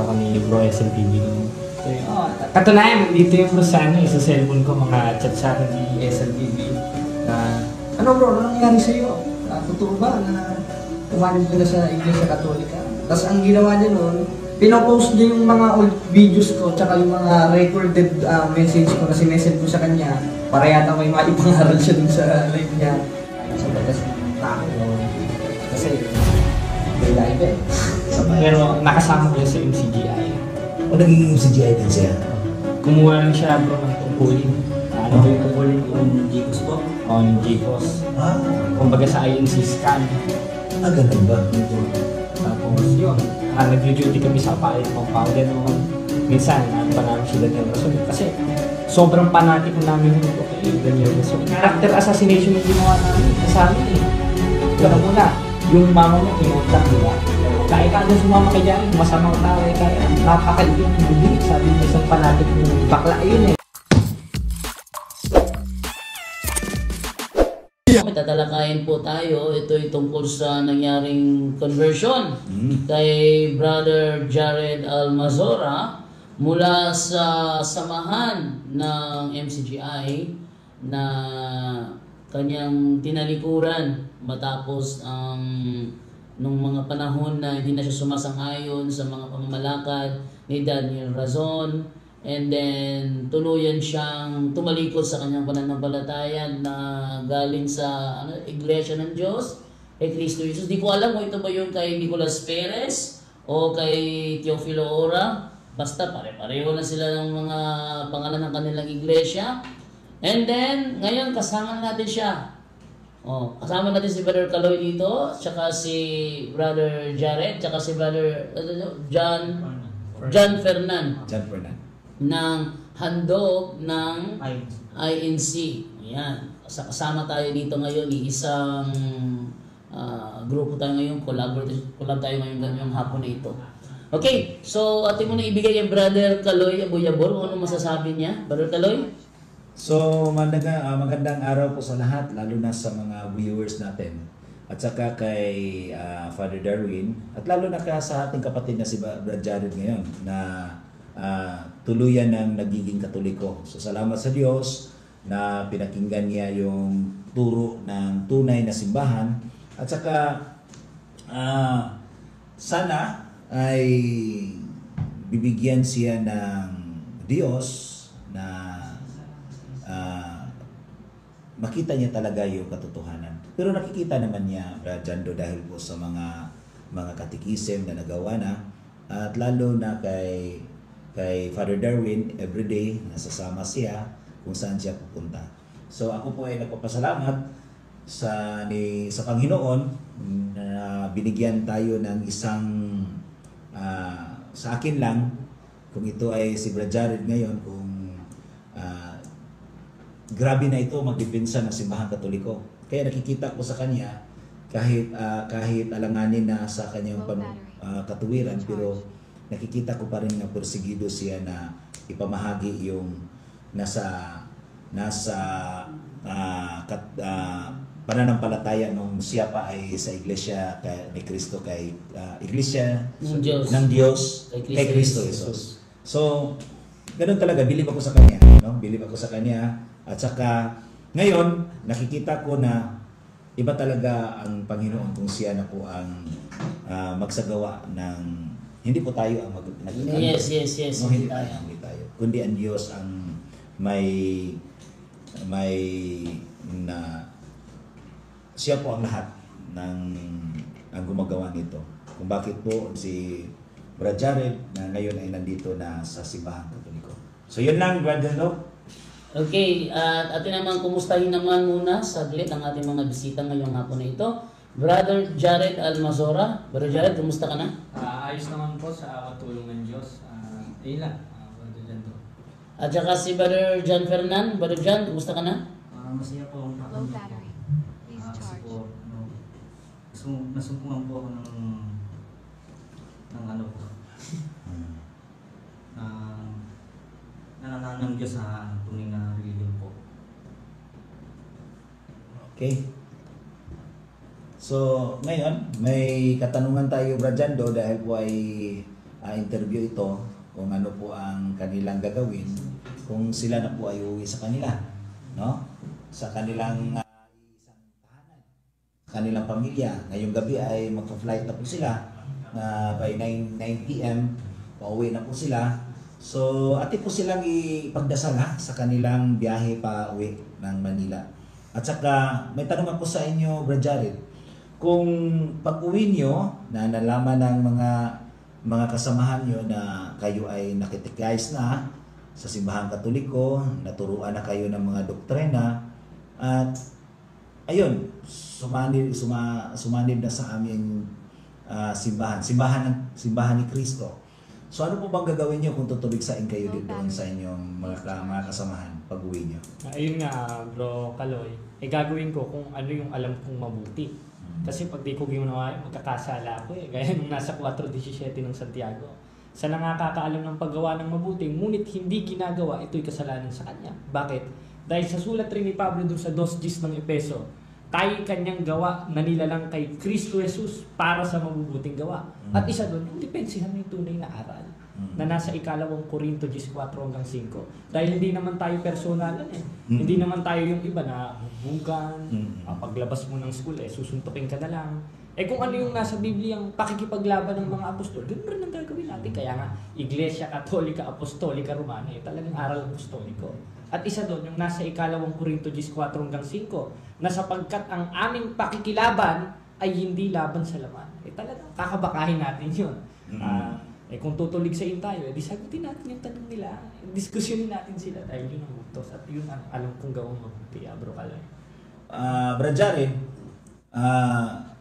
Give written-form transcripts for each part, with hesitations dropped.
ako ni Bro SLTV. So, katunayan, dito yung bro sa cellphone ko, mga chat sa akin ni SLTV. Ano bro, ano nangyari sa'yo? Totoo ba na umanib ka na sa Iglesia Katolika? Tapos ang ginawa niya noon, pinopost niya yung mga old videos ko, tsaka yung mga recorded message ko na sinessend ko sa kanya para yata may maipangaral siya dun sa live niya. Sa batas ng tao. Kasi, may live eh. Pero nakasama ko sa MCGI. O naging MCGI din siya? Kumuha lang siya bro ng tungkulin. Ano ba yung tungkulin? Yung GCOS po? Oo, yung GCOS. Kumbaga sa INC scan. Ganun ba? Tapos yun, nag-duty kami sa palit ng Paula noon. Minsan, pa namin sila ng rason. Kasi sobrang panatic namin yun. Okay, ganyan. So, character assassination yung ginawa namin. Sa amin eh. Ganun muna, yung mama mo, inutak nila. Kahit ano sumama kay Diyan, masamang tao eh. Kaya napakaliit yung bubig. Sabi mo isang panatic yung bakla yun eh. Tatalakayin po tayo. Ito ay tungkol sa nangyaring conversion kay Brother Jared Almazora mula sa samahan ng MCGI na kanyang tinalikuran matapos nung mga panahon na hindi na siya sumasang-ayon sa mga pamamalakad ni Daniel Razon. And then, tuluyan siyang tumalikod sa kanyang pananampalataya na galing sa Iglesia ng Diyos, kay Cristo Jesus. Di ko alam kung ito ba yung kay Nicolas Perez o kay Teofilo Ora. Basta pare-pareho na sila ng mga pangalan ng kanilang iglesia. And then, ngayon kasama natin siya. Kasama natin si Brother Kaloy dito, tsaka si Brother Jared, tsaka si Brother John Fernan. Ng handog ng INC. Ayan. Kasama tayo dito ngayon. Isang grupo tayo ngayon. Collab tayo ngayong hapon na ito. Okay. So, atin mo na ibigay kay Brother Kaloy Abuyabor. Kung ano masasabi niya? Brother Kaloy? So, magandang araw po sa lahat. Lalo na sa mga viewers natin. At saka kay Father Darwin. At lalo na sa ating kapatid na si Brother Jared ngayon. Na tuluyan ng nagiging Katoliko. So salamat sa Diyos na pinakinggan niya yung turo ng tunay na simbahan. At saka sana ay bibigyan siya ng Diyos na makita niya talaga yung katotohanan. Pero nakikita naman niya, Brad Jando, dahil po sa mga katikisem na nagawa na, at lalo na kay Father Darwin, everyday nasasama siya kung saan siya pupunta. So ako po ay nagpapasalamat sa Panginoon na binigyan tayo ng isang sa akin lang, kung ito ay si Brother Jared ngayon, kung grabe na ito magdepensa ng simbahan Katoliko. Kaya nakikita ko sa kanya kahit alanganin na sa kanyang katuwiran, pero nakikita ko pa rin na persigido siya na ipamahagi yung nasa pananampalataya nung siya pa ay sa Iglesia ni Cristo, kay Iglesia ng Diyos kay Cristo Jesus. So, ganun talaga, bilib ako sa kanya, no? Bilib ako sa kanya. At saka ngayon nakikita ko na iba talaga ang Panginoon kung siya na po ang magsagawa ng. Hindi po tayo ang Yes. No, hindi tayo. Kundi ang Diyos ang may na siya po ang lahat ang gumagawa nito. Kung bakit po si Brad Jared na ngayon ay nandito na sa simbahan Katoliko. So yun lang, Brad Jando. Okay, at atin naman kumustahin naman muna saglit ang ating mga bisita ngayong hapon na ito. Brother Jared Almazora. Brother Jared, kumusta ka na? Ayos naman po sa tulong ng Diyos. Ayun lang, Brother Jando. At saka si Brother John Fernan. Brother John, kumusta ka na? Masaya po. Low battery. Please charge. Nasumpungan po ako ng ano po. Nananang Diyos sa tunay na religion po. Okay. So, ngayon, may katanungan tayo, Brad Jando, dahil po ay interview ito kung ano po ang kanilang gagawin kung sila na po ay uuwi sa kanila, no? Sa kanilang isang tahanan, sa kanilang pamilya. Ngayong gabi ay magpa-flight na po sila by 9 p.m. pauwi na po sila. So, ati po silang ipagdasal sa kanilang biyahe pa uwi ng Manila. At saka, may tanong ako sa inyo, Brad Jared. Kung pag-uwi nyo na nalaman ng mga kasamahan nyo na kayo ay nakitikize na sa simbahang Katoliko, naturuan na kayo ng mga doktrina, at ayun, sumanib na sa aming simbahan ni Kristo. So ano po bang gagawin nyo kung tutubigsain kayo dito sa inyong mga kasamahan pag-uwi nyo? Ayun nga, bro Kaloy, gagawin ko kung ano yung alam kong mabuti. Kasi pag di ko ginawa, magkakasala ako Gaya nung nasa 4:17 ng Santiago. Sa nakakaalam ng paggawa ng mabuti, ngunit hindi ginagawa, ito'y kasalanan sa kanya. Bakit? Dahil sa sulat rin ni Pablo doon sa 2:10 ng Epeso, tayo kanyang gawa na nilalang kay Kristo Jesus para sa mabubuting gawa. At isa doon, yung depensihan ng tunay na aral na nasa 2 Korinto 14:5. Dahil hindi naman tayo personalan Hindi naman tayo yung iba na hubugan, paglabas mo ng school susuntukin ka na lang. Kung ano yung nasa Biblia, ang pakikipaglaban ng mga apostol, ganun rin ang gagawin natin. Kaya nga, Iglesia Katolika Apostolika Romana, talagang aral apostoliko. At isa doon, yung nasa 2 Korinto 14:5, na sapagkat ang aming pakikilaban ay hindi laban sa laman. Talagang kakabakahin natin yun. Kung tutulig sa tayo, di sagutin natin yung tanong nila. Diskusyonin natin sila dahil yun ang utos. At yun ang alam kong gawang mabuti, Bro Kaloy. Brad Jared,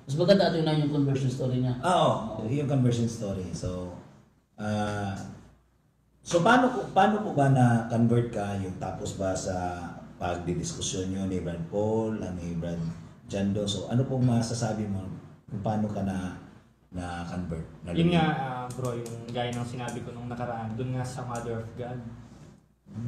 Mas maganda ito yung conversion story niya. Oo, yung conversion story. So, paano po ba na-convert ka yung tapos ba sa pagdidiskusyon nyo ni Brad Paul, ni Brad Jando? So, ano pong masasabi mo kung paano ka na-convert? Yun nga, bro, yung gaya ng sinabi ko nung nakaraan, dun nga sa Mother of God.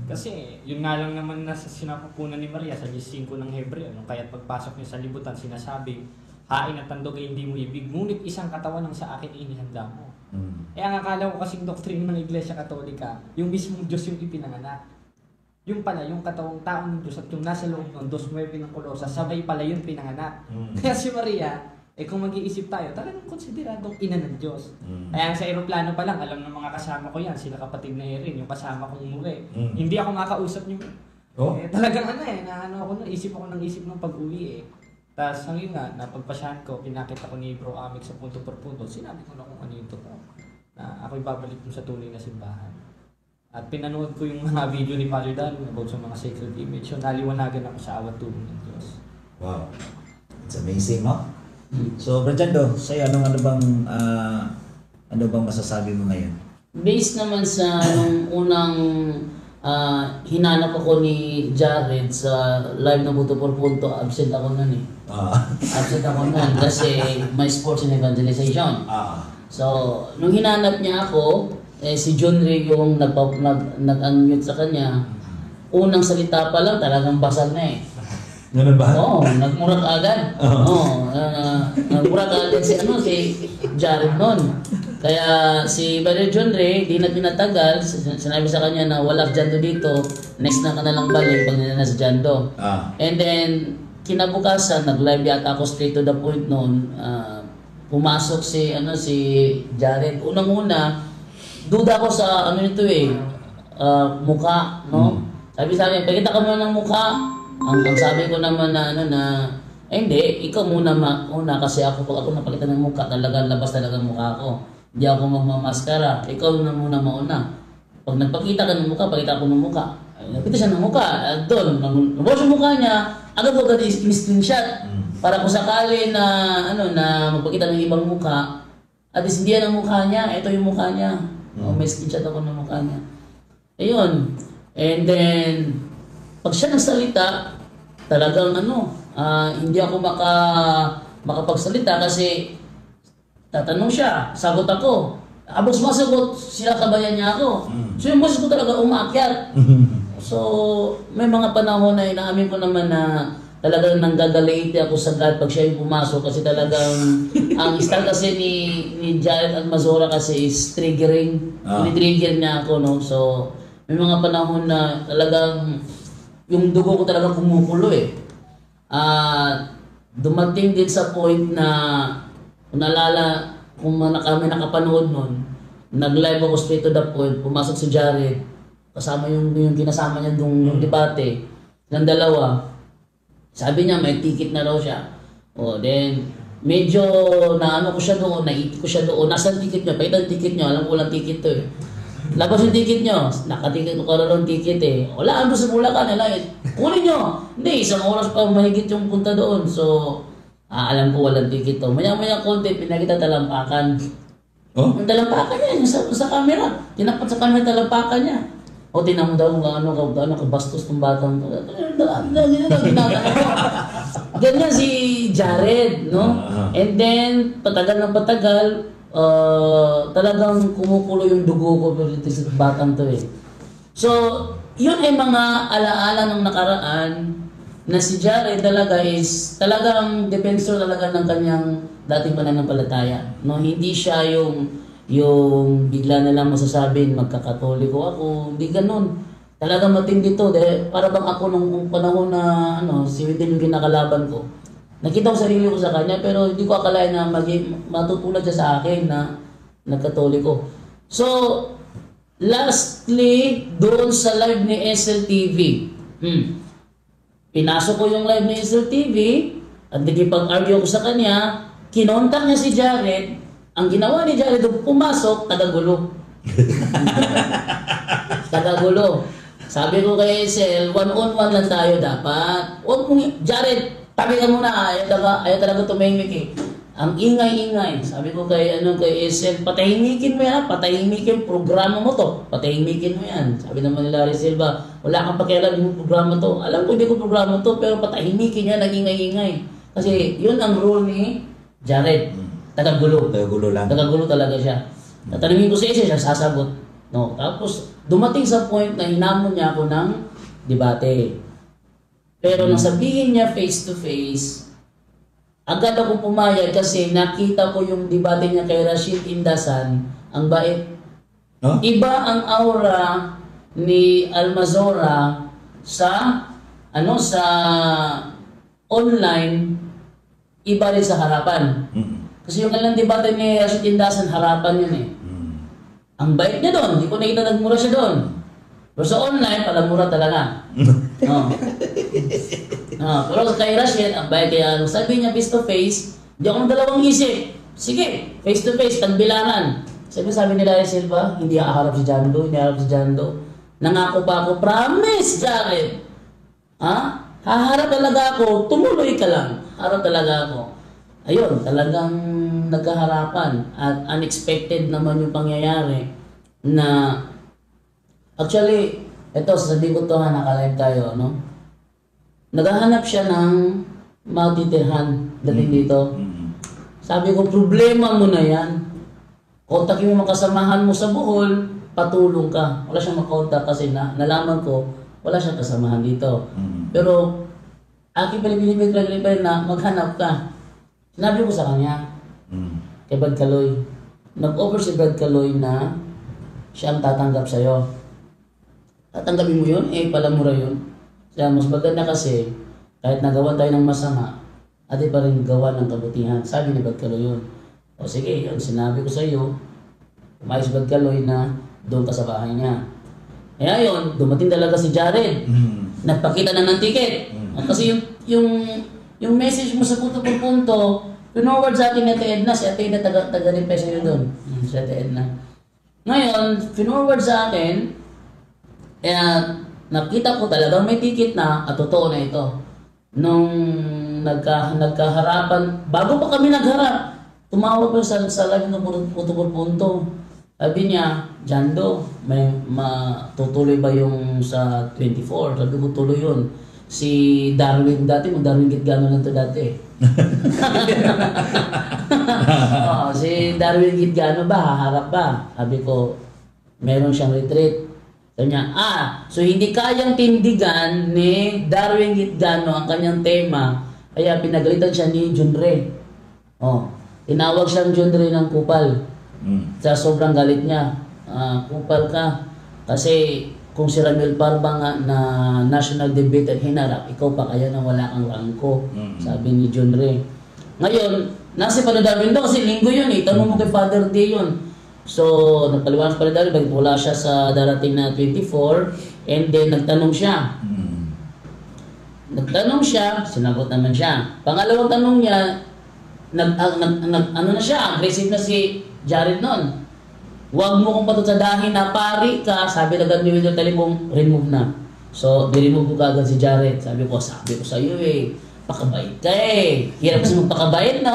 Kasi, yun nga lang naman nasa sinapupunan ni Maria sa 5 ng Hebreo, kaya't pagpasok niya sa libutan, sinasabi, hain at tandog ay hindi mo ibig, ngunit isang katawan ang sa akin inihanda mo. Ang akala ko kasing doktrina ng Iglesia Katolika, yung mismong Diyos yung ipinanganak. Yung pala, yung katawang taong ng Diyos at yung nasa loob ng 2:9 ng Kolosas, sabay pala yung pinanganak. Kaya si Maria, kung mag-iisip tayo, talagang konsideradong ina ng Diyos. Kaya sa aeroplano pa lang, alam ng mga kasama ko yan, sila kapatid na Erin, yung kasama kong umuwi. Hindi ako makausap niyo. Talagang isip ako ng isip ng pag-uwi Tapos hanggang nga, napagpasyahan ko, pinakita ko ni Bro Amik sa punto per punto, sinabi ko na kung ano yung totoo. Na ako'y babalik sa tunay na simbahan. At pinanood ko yung mga video ni Father Darwin about sa mga sacred image. So naliwanagan ako sa awat tulong ng Diyos. Wow. It's amazing, no? So, Brad Jando, sa'yo, ano bang masasabi mo ngayon? Based naman sa nung unang hinanap ako ni Jared sa live na Buto por Punto, absent ako nun Absent ako nun kasi may sports and evangelization. So, nung hinanap niya ako, si John Ray yung nag-unmute sa kanya, unang salita pa lang talagang basal na Ganun ba? Oo, nagmurak agad. Nagmurak agad si Jared nun. Kaya si Brother John Ray, di na tinatagal, sinabi sa kanya na wala Jando dito, next na ka na lang balik pag nila sa Jando. And then, kinabukasan, nag-live yata ako straight to the point noon. Pumasok si Jared. Unang-una, duda ko sa mukha, no? Sabi sa akin, pakita ka muna ng mukha. Ang sabi ko naman hindi, ikaw muna kasi pag ako napakita ng mukha, talagang labas talaga ng mukha ko. Hindi ako magmamaskara, ikaw na muna mauna. Pag nagpakita ka ng mukha, pakita ko ng mukha. Nagpita siya ng mukha, doon, nabos yung mukha niya, agad ko agad in-screenshot. Para kung sakali na magpakita ng ibang mukha, at least hindi yan ang mukha niya, ito yung mukha niya. May screenshot ako ng mukha niya. Ayun. And then, pag siya nagsalita, talagang hindi ako makapagsalita kasi tatanong siya, sagot ako. Abos masagot, sila kabayan niya ako. So yung boses ko talaga umaakyat. So may mga panahon na inaamin ko naman na talagang nanggagaliiti ako sa God pag siya yung pumasok kasi talagang ang style kasi ni Jared Almazora kasi is triggering. Trigger niya ako, no? So, may mga panahon na talagang yung dugo ko talagang kumukulo eh. Dumating din sa point na kung naalala, kung kami nakapanood nun, nag-live ako straight to the point, pumasok si Jared, kasama yung kinasama niya yung debate, ng dalawa. Sabi niya may ticket na raw siya. Then medyo naano ko siya doon, naiti ko siya doon. Nasaan ticket niya? Pakita ang ticket niyo. Alam ko walang ticket to eh. Labas yung ticket niyo. Nakaticket ko karoon ng ticket eh. Wala, ando sa Bulacan. Kunin niyo. Hindi, isang oras pa mahigit yung punta doon. So, alam ko walang ticket to. Maya-maya konti, pinakita talampakan. Yung talampakan niya, yung sa camera. Tinapat sa camera talampakan niya. Tinan mo daw kung gaano kabastos ng batang to. Ganyan si Jared, no? And then, patagal ng patagal, talagang kumukulo yung dugo ko sa batang to eh. So, yun ay mga alaala ng nakaraan na si Jared talaga is talagang defensor talaga ng kanyang dating pananampalataya. No? Hindi siya yung bigla na lang masasabing magkakatoliko ako, hindi ganun. Talagang matindi to. Para bang ako nung panahon na si Wendell yung kinakalaban ko. Nakita ko sarili ko sa kanya pero hindi ko akalain na matutulad siya sa akin na nagkatoliko. So, lastly, doon sa live ni SLTV. Pinasok ko yung live ni SLTV at nagipag-argue ko sa kanya, kinontak niya si Jared. Ang ginawa ni Jared, pumasok, tagagulo. Tagagulo. Sabi ko kay SL, one-on-one lang tayo dapat. Huwag mong, Jared, tabi ka muna, ayaw talaga tumahimik eh. Ang ingay-ingay. Sabi ko kay SL, patahimikin mo yan, patahimikin programa mo to. Patahimikin mo yan. Sabi naman ni Larry Silva, wala kang pakialam yung programa to. Alam ko hindi ko programa to, pero patahimikin yan, nag-ingay-ingay. Kasi yun ang rule ni Jared. Tagagulo. Tagagulo lang. Tagagulo talaga siya. Tatanungin ko sa isa, siya sasagot. No. Tapos, dumating sa point na hinamon niya ako ng debate. Pero nang sabihin niya face to face, agad ako pumayag kasi nakita ko yung debate niya kay Rashid Indasan, ang bait. Iba ang aura ni Almazora sa online, iba rin sa harapan. Kasi yung kanilang debate ni Rashid Indasan, harapan yun eh. Ang bait niya doon, hindi ko nakita nagmura siya doon. Pero sa online, palamura talaga. Pero kay Rashid, ang bait kaya sabi niya face to face, hindi ako ng dalawang isip. Sige, face to face, tagbilangan. Sabi ni Larry Silva, hindi haharap si Jando, Nangako pa ako, promise, Jared. Haharap talaga ako, tumuloy ka lang. Harap talaga ako. Ayun, talagang nagkaharapan at unexpected naman yung pangyayari na actually, ito, sasabihin ko ito nakalive tayo, no? Naghahanap siya ng matitirhan dating dito. Sabi ko, problema mo na yan. Kontakin mo makasamahan mo sa Bohol, patulong ka. Wala siyang makontak kasi nalaman ko, wala siyang kasamahan dito. Pero, aking pinipinipin na maghanap ka. Sinabi ko sa kanya, kay Brad Caloy, nag-offer si Brad Caloy na siya ang tatanggap sa'yo. Tatanggapin mo yun? Palamura yun. Kaya mas maganda kasi, kahit nagawa tayo ng masama, ati pa rin gawa ng kabutihan. Sabi ni Brad Caloy yun. O sige, yun, sinabi ko sa iyo, umayos Brad Caloy na doon ka sa bahay niya. Kaya yun, dumating talaga si Jared. Nagpakita na ng ticket. Kasi yung message mo sa punto por punto, pinoward sa atin ni Ate Edna. Si Ate Edna taga-reply sa'yo doon. Si Ate Edna. Ngayon, pinoward sa akin, nakita ko talagang may ticket na at totoo na ito. Nung nagkaharapan, bago pa kami nagharap, tumawag ko sa live ng punto por punto. Sabi niya, Jando, may matutuloy ba yung sa 24? Sabi ko, tuloy yun. Si Darwin dati, Darwin Gitgano lang to dati. Si Darwin Gitgano ba, haharap ba? Sabi ko, meron siyang retreat. Kanya, so hindi kayang tindigan ni Darwin Gitgano ang kanyang tema, kaya pinagalitan siya ni Junre. Tinawag siyang Junre ng kupal. Sa sobrang galit niya, kupal ka. Kasi kung si Ramil Parba nga na national debate at hinarap, ikaw pa kaya na wala kang rangko, sabi ni Junre. Ngayon, nasa Father Darwin daw kasi linggo yun tanong mo kay Father D yun. So, nagpaliwanag pala dahil bakit wala siya sa darating na 24 and then nagtanong siya. Nagtanong siya, sinagot naman siya. Pangalawang tanong niya, ano na siya, aggressive na si Jared noon. Huwag mo kong patutsadahin na pari ka, sabi agad ni Wilder Talimong, remove na. So, di-remove ko kagad si Jared. Sabi ko sa iyo pakabait ka Hirap kasi magpakabait no?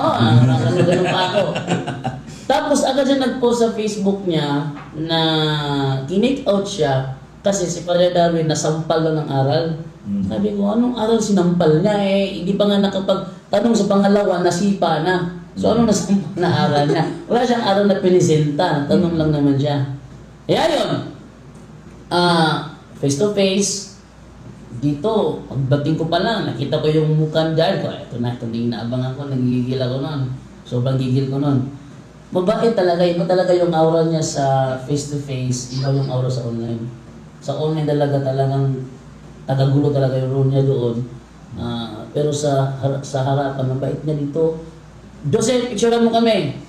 Ganun pa ako. Tapos agad siya nag-post sa Facebook niya na kinake out siya kasi si Father Darwin nasampal lang ng aral. Sabi ko, anong aral sinampal niya hindi pa nga nakapagtanong sa pangalawa, nasipa na. So anong nasampal na aral niya? Wala siyang aral na pinisinta, tanong lang naman siya. Yun. Face to face, dito, pagdating ko pa lang, nakita ko yung mukhang dyan ko. Ito na inaabangan ko, nagigigil ako nun. Sobrang gigil ko nun. Mabait talaga, iba talaga yung aura niya sa face-to-face, iba yung aura sa online. Sa online talagang tagagulo talaga yung role niya doon. Pero sa harapan, mabait niya dito. Joseph, picturean mo kami.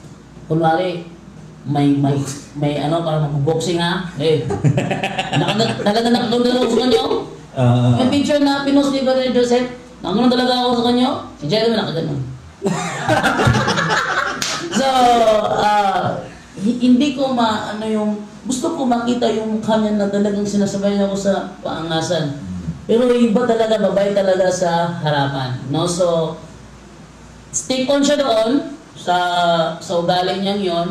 Kunwari, may parang mag-boxing talaga nakaganda ako sa kanyo. May picture na pinost ni Brother Joseph. Nakaganda talaga ako sa kanyo. Si Jerry mo nakaganda. So, hindi ko gusto ko makita yung mukha niya na talagang sinasabay ako sa paangasan. Pero iba talaga, babae talaga sa harapan. No? So, stick on siya doon sa ugali niyang yon.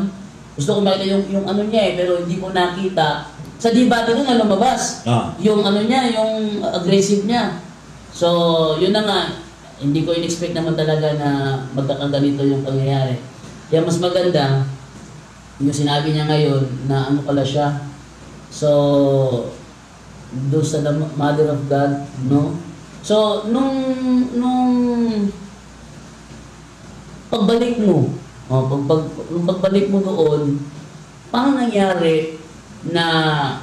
Gusto ko makita yung ano niya pero hindi ko nakita. Sa debate doon lumabas. Yung yung aggressive niya. So, yun na nga. Hindi ko in-expect naman talaga na magkakaganito yung pangyayari. Kaya mas maganda, yung sinabi niya ngayon na ano pala siya. So, doon sa Mother of God, no? So, nung pagbalik mo, nung pagbalik mo doon, paano nangyari na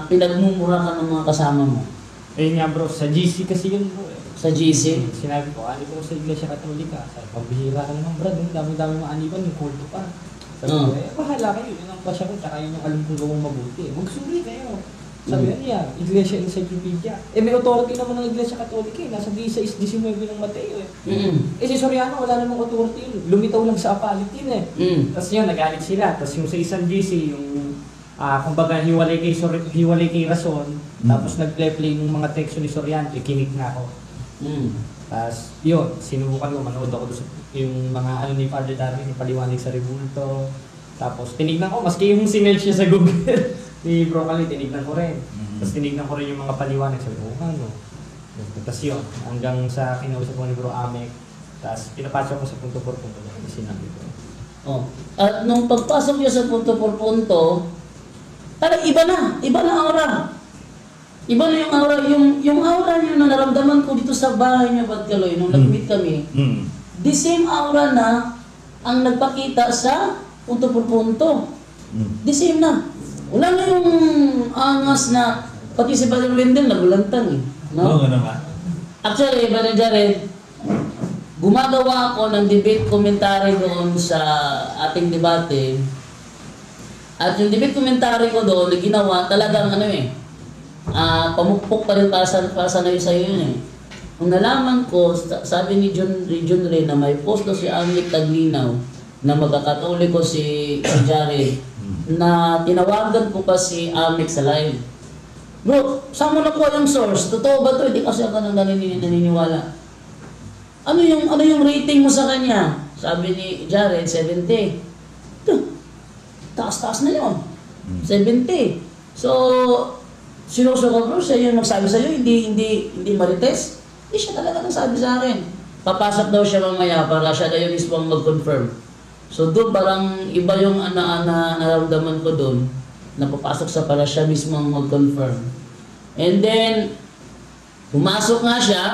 pinagmumura ka ng mga kasama mo? Nga bro, sa GC kasi yun bro Sa GC? Sinabi ko, ali ko sa Iglesia Katolika. Sabi, pambihira ka naman brad, dami-dami mga aniban, yung kulto pa. Sabi ko, bahala kayo, yun ang pasya ko, tsaka yun yung alam kong gawang mabuti. Magsuri kayo. Sabi niya, Iglesia Encyclopedia. May authority naman ng Iglesia Katolika nasa 16-19 ng Mateo si Soriano, wala namang authority yun. Lumitaw lang sa apalit yun Tapos yun, nagalit sila. Tapos yung sa isang GC, yung kumbaga hiwalay kay Rason, tapos nag-play ng mga teksto ni Soriano, ikinig na ako. Tapos yun, sinubukan ko, manood ako doon sa yung mga ni Father Darwin, yung paliwanag sa Rebulto. Tapos tinignan ko, maski yung sinerge niya sa Google ni Bro Kali, tinignan ko rin. Tapos tinignan ko rin yung mga paliwanag sa Google. Tapos yun, hanggang sa kinausap ko ni Bro Amek, tapos pinapasok ko sa punto por punto na sinabi ko. At nung pagpasok niya sa punto por punto, talagang iba na aura. Iba na yung aura, yung aura niyo na naramdaman ko dito sa bahay niya, Badkaloy, nung nag-meet kami, the same aura na ang nagpakita sa punto por punto. The same na. Wala na yung angas na, pati si Brother Wendell nagulantang no? Oo naman. Actually, Brother Jared, gumagawa ako ng debate commentary doon sa ating debate. At yung debate commentary ko doon, ginawa talagang pamukpok pa rin para sa sa'yo yun Nung nalaman ko, sabi ni John Ray na may post na si Amlik Taglinaw na magkakatoliko si Jared na tinawagan ko pa si Amlik sa live. Bro, saan mo nakuha yung source? Totoo ba ito? Hindi kasi ako nang naniniwala. Ano yung rating mo sa kanya? Sabi ni Jared, 70. Taas-taas na yun. 70. So, sinuso ko bro, siya yung nagsabi sa'yo, hindi marites. Hindi siya talaga nagsabi sa akin. Papasok daw siya mamaya para siya na yung mismo mag-confirm. So doon parang iba yung nararamdaman ko doon. napapasok sa para siya mismo ang mag-confirm. And then, pumasok nga siya,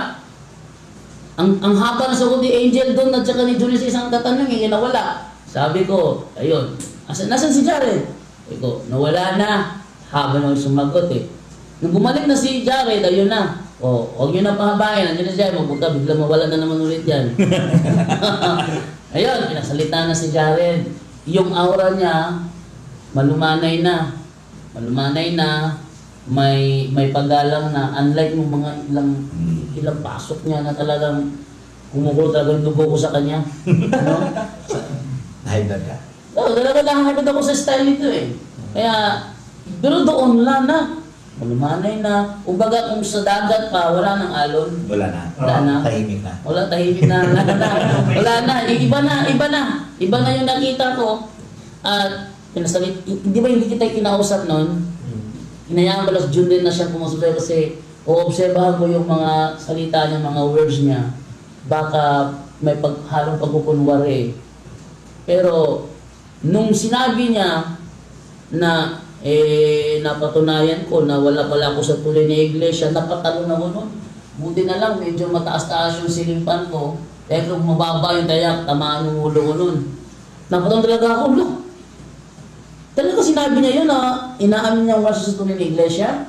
ang haba na sagot ni Angel doon at saka ni Julie sa isang tatanong, nawala. Sabi ko, ayun, nasan si Jared? Sabi ko, nawala na. Haba na sumagot eh. Nung bumalik na si Jared, ayun na. Huwag nyo na pahabayan, nandiyan na siya, magpunta, bigla mawala na naman ulit yan. Ayun, pinasalita na si Jared. Yung aura niya, malumanay na. Malumanay na, may paggalang na, unlike yung mga ilang pasok niya na talagang kumukulo talagang dugo ko sa kanya. Ano? High blood ka? Oo, talaga nakakagod ako sa style nito eh. Kaya, pero doon lang na. Malumanay na. Kumbaga kung sa dagat pa, wala nang alon. Wala na. Wala na. Tahimik na. Wala, tahimik na. Wala na. Iba na. Iba na yung nakita ko. At, pinasalit, hindi ba hindi kita kinausap nun? Hinayaan ko lang June din na siya pumasok kasi oobserbahan ko yung mga salita niya, mga words niya. Baka may halong pagkukunwari. Pero, nung sinabi niya na napatunayan ko na wala pala ako sa tuloy na iglesia, napatalon ako nun. Buti na lang, medyo mataas-taas yung silimpan ko. Kaya kung mababa yung tayak, tamaan yung ulo ko nun. Napatalon talaga ako, look. Talaga sinabi niya yun na inaamin niya wala sa tuloy na iglesia.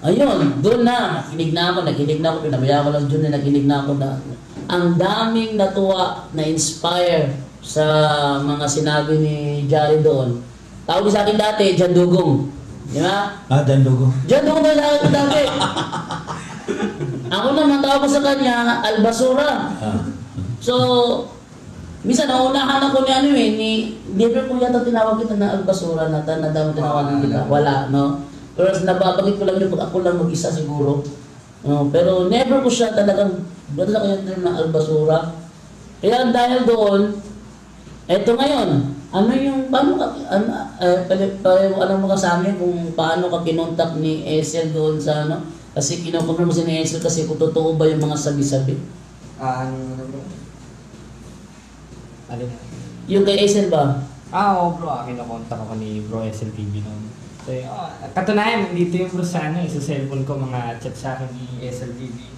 Ayun, doon na, nakinig na ako, pinabaya ko lang doon na nakinig na ako na ang daming natuwa, na-inspire sa mga sinabi ni Jari doon. Tawag sa akin dati, Jan Dugong. Di ba? Dan Dugo. Jan Dugong na sa akin dati. Ako naman tawag ko sa kanya, Albasura. So, minsan naunahan ako ni never ko yata tinawag kita na Albasura na daw tinawagan kita. Wala, no? Pero nababagit ko lang yun pag ako lang mag-isa siguro. Pero never ko siya talagang, ba't na kaya term na Albasura? Kaya dahil doon, eto ngayon, paano mo ka sa amin kung paano ka kinontak ni Esel doon sa ano? Kasi kinukonfirm mo si Esel kasi kung totoo ba yung mga sabi-sabi. Yung kay Esel ba? Oo bro, kinokontak ako ni Bro SLTV noon. So, katunayan, nandito yung bro sa cellphone ko, mga chat sa akin ni SLTV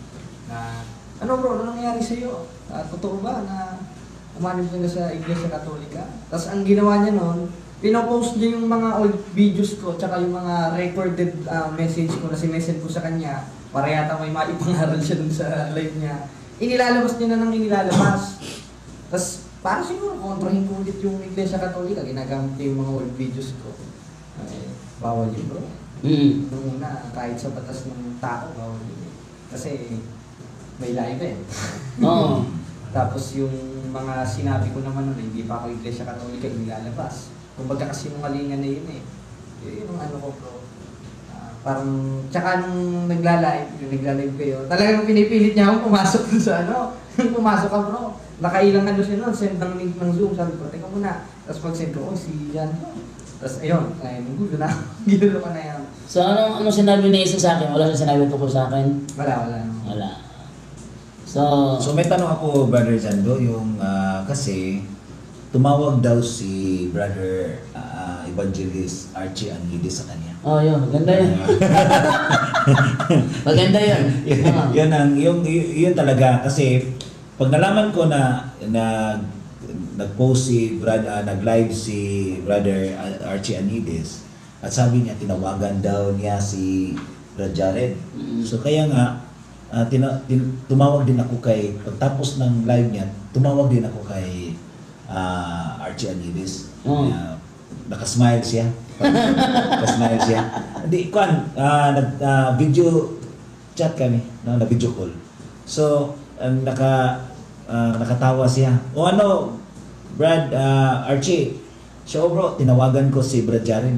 na, ano bro, ano nangyari sa'yo? Totoo ba na umanib ka sa Iglesia Katolika? Tapos ang ginawa niya noon, pinopost niya yung mga old videos ko, tsaka yung mga recorded message ko na sinesend ko sa kanya, para yata may maipangaral siya dun sa live niya. Inilalabas niya na nang inilalabas. Tapos, para siguro kontrahin ko ulit yung Iglesia Katolika, ginagamit niya yung mga old videos ko. Ay, bawal yun bro. Nung una, kahit sa batas ng tao, bawal yun. Kasi, may live eh. Oo. Tapos yung mga sinabi ko naman nun, hindi pa ako Iglesia Katolika, inilalabas. Kumbaga kasinungalingan na yun eh. Yun yung ano ko bro. Parang, tsaka nung nagla-live kayo, talagang pinipilit niya akong pumasok dun sa ano. Pumasok ka bro. Nakailang ano siya nun, send ng link ng Zoom, sabi ko, teka muna. Tapos pag-send ko, si Jan. Tapos ayun, gulo na. Ginulo ko na yan. So ano sinabi ni Esel sa akin? Wala siya sinabi tungkol sa akin? Wala. So may tanong ako, Brother Jando, yung kasi tumawag daw si Brother Evangelist Archie Angides sa kanya. yun, maganda yun. Maganda yun. Yun talaga kasi pag nalaman ko na nag-post nag-live si Brother Archie Angides at sabi niya tinawagan daw niya si Brother Jared. So kaya nga tumawag din ako pagtapos ng live niya, tumawag din ako kay Archie Angides. Nakasmile siya. Nakasmile siya. Hindi, video chat kami, na video call. So, nakatawa siya. Brad, Archie, siya bro, tinawagan ko si Brad Jared.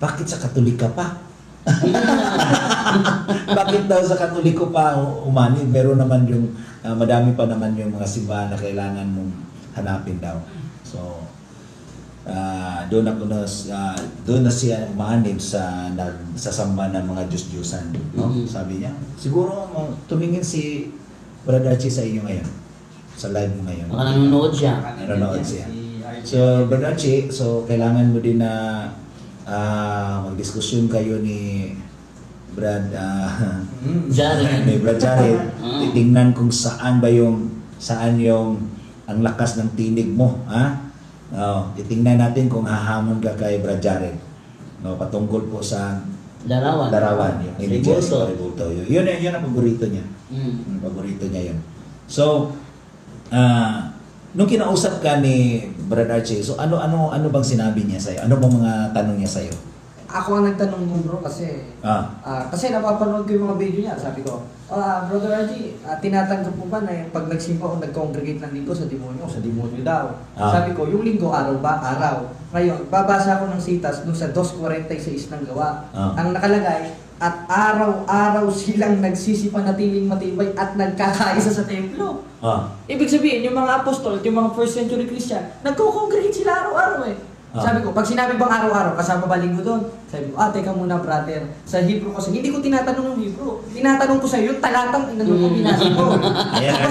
Bakit sa Katolika pa? Bakit daw sa Katoliko pa umani? Pero naman yung madami pa naman yung mga simbahan na kailangan mong hanapin daw. So doon na siya umanib sa samba ng mga Diyos-Diyosan, no? Sabi niya. Siguro tumingin si Brother Archie sa iyo ngayon. Sa live mo ngayon. Baka nanonood siya. Nanonood siya. So Brother Archie, so kailangan mo din na magdiskusyon kayo ni Brad Jared. ni Brad Jared, titingnan kung saan yung ang lakas ng tinig mo, ha? Titingnan natin kung hahamon ka kay Brad Jared. No, patungkol po sa Larawan. yung ni Bulto. Bulto. Yun ang paborito niya. Mm. Paborito niya yun. So, nung kinausap ka ni Brad Archie, so ano bang sinabi niya sa'yo? Ano bang mga tanong niya sa'yo? Ako ang nagtanong mo bro kasi kasi napapanood ko yung mga video niya. Sabi ko, Brother Archie, tinatanggap mo ba na pag nagsimba o nag-congregate ng linggo sa demonyo? Sa demonyo daw. Sabi ko, yung linggo araw ba? Araw. Ngayon, babasa ko ng sitas dun sa 2:46 ng gawa. Ang nakalagay, at araw-araw silang nagsisipanatiling matibay at nagkakaisa sa templo. Ibig sabihin, yung mga apostol, yung mga first century Christian, nagko-congregate sila araw-araw eh. Sabi ko, pag sinabi bang araw-araw, kasama ba linggo doon? Sabi ko, teka muna brother, sa Hebrew kasi, hindi ko tinatanong yung Hebrew. Tinatanong ko sa'yo, yung talatang inanong ko binasa ko.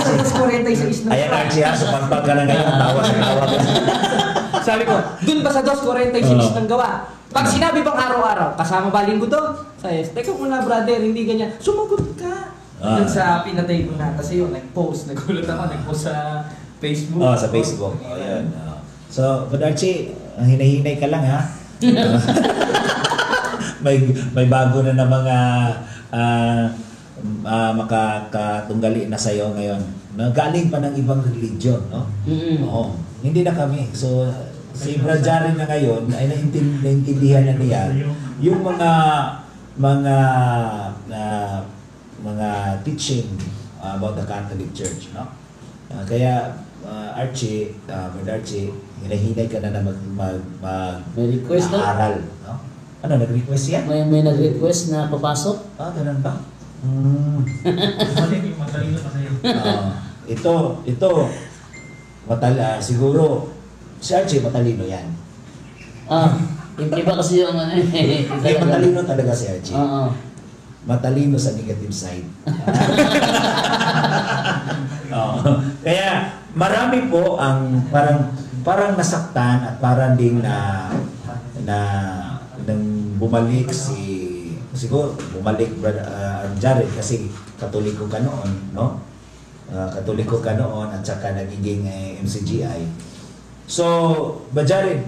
Sa 2:46 ng Ayan, Archie, sumagpag ka na ngayon, tawa sa tawa ka. Sabi ko, dun ba sa 2:46 ng gawa? Pag sinabi bang araw-araw, kasama ba linggo doon? Sabi, teka muna brother, hindi ganyan. Sumagot ka. Dun sa pinatay ko na, kasi yun, nag-post, nagulat ako, nag-post sa Facebook. Sa Facebook. Ayan. So, Brad Archie, hinahinay ka lang, ha? may bago na mga makakatunggali na sa'yo ngayon. Galing pa ng ibang religion, no? Oo. Hindi na kami. So, si Brad Jared na ngayon ay naintindihan na niya yung mga teaching about the Catholic Church, no? Kaya Archie, Brad Archie, hinahinay ka na May request na? aral, no? Ano, nag-request yan? May nag-request na papasok? Ganun ba? Matalino pa sa'yo. Ito, siguro, si Archie matalino yan. Iba kasi yung Matalino talaga si Archie. Oo. Matalino sa negative side. Kaya marami po ang parang nasaktan at parang ding nang bumalik siguro bumalik Jared kasi Katoliko ka noon, no? Katoliko ka noon at saka nagiging MCGI. So, Jared,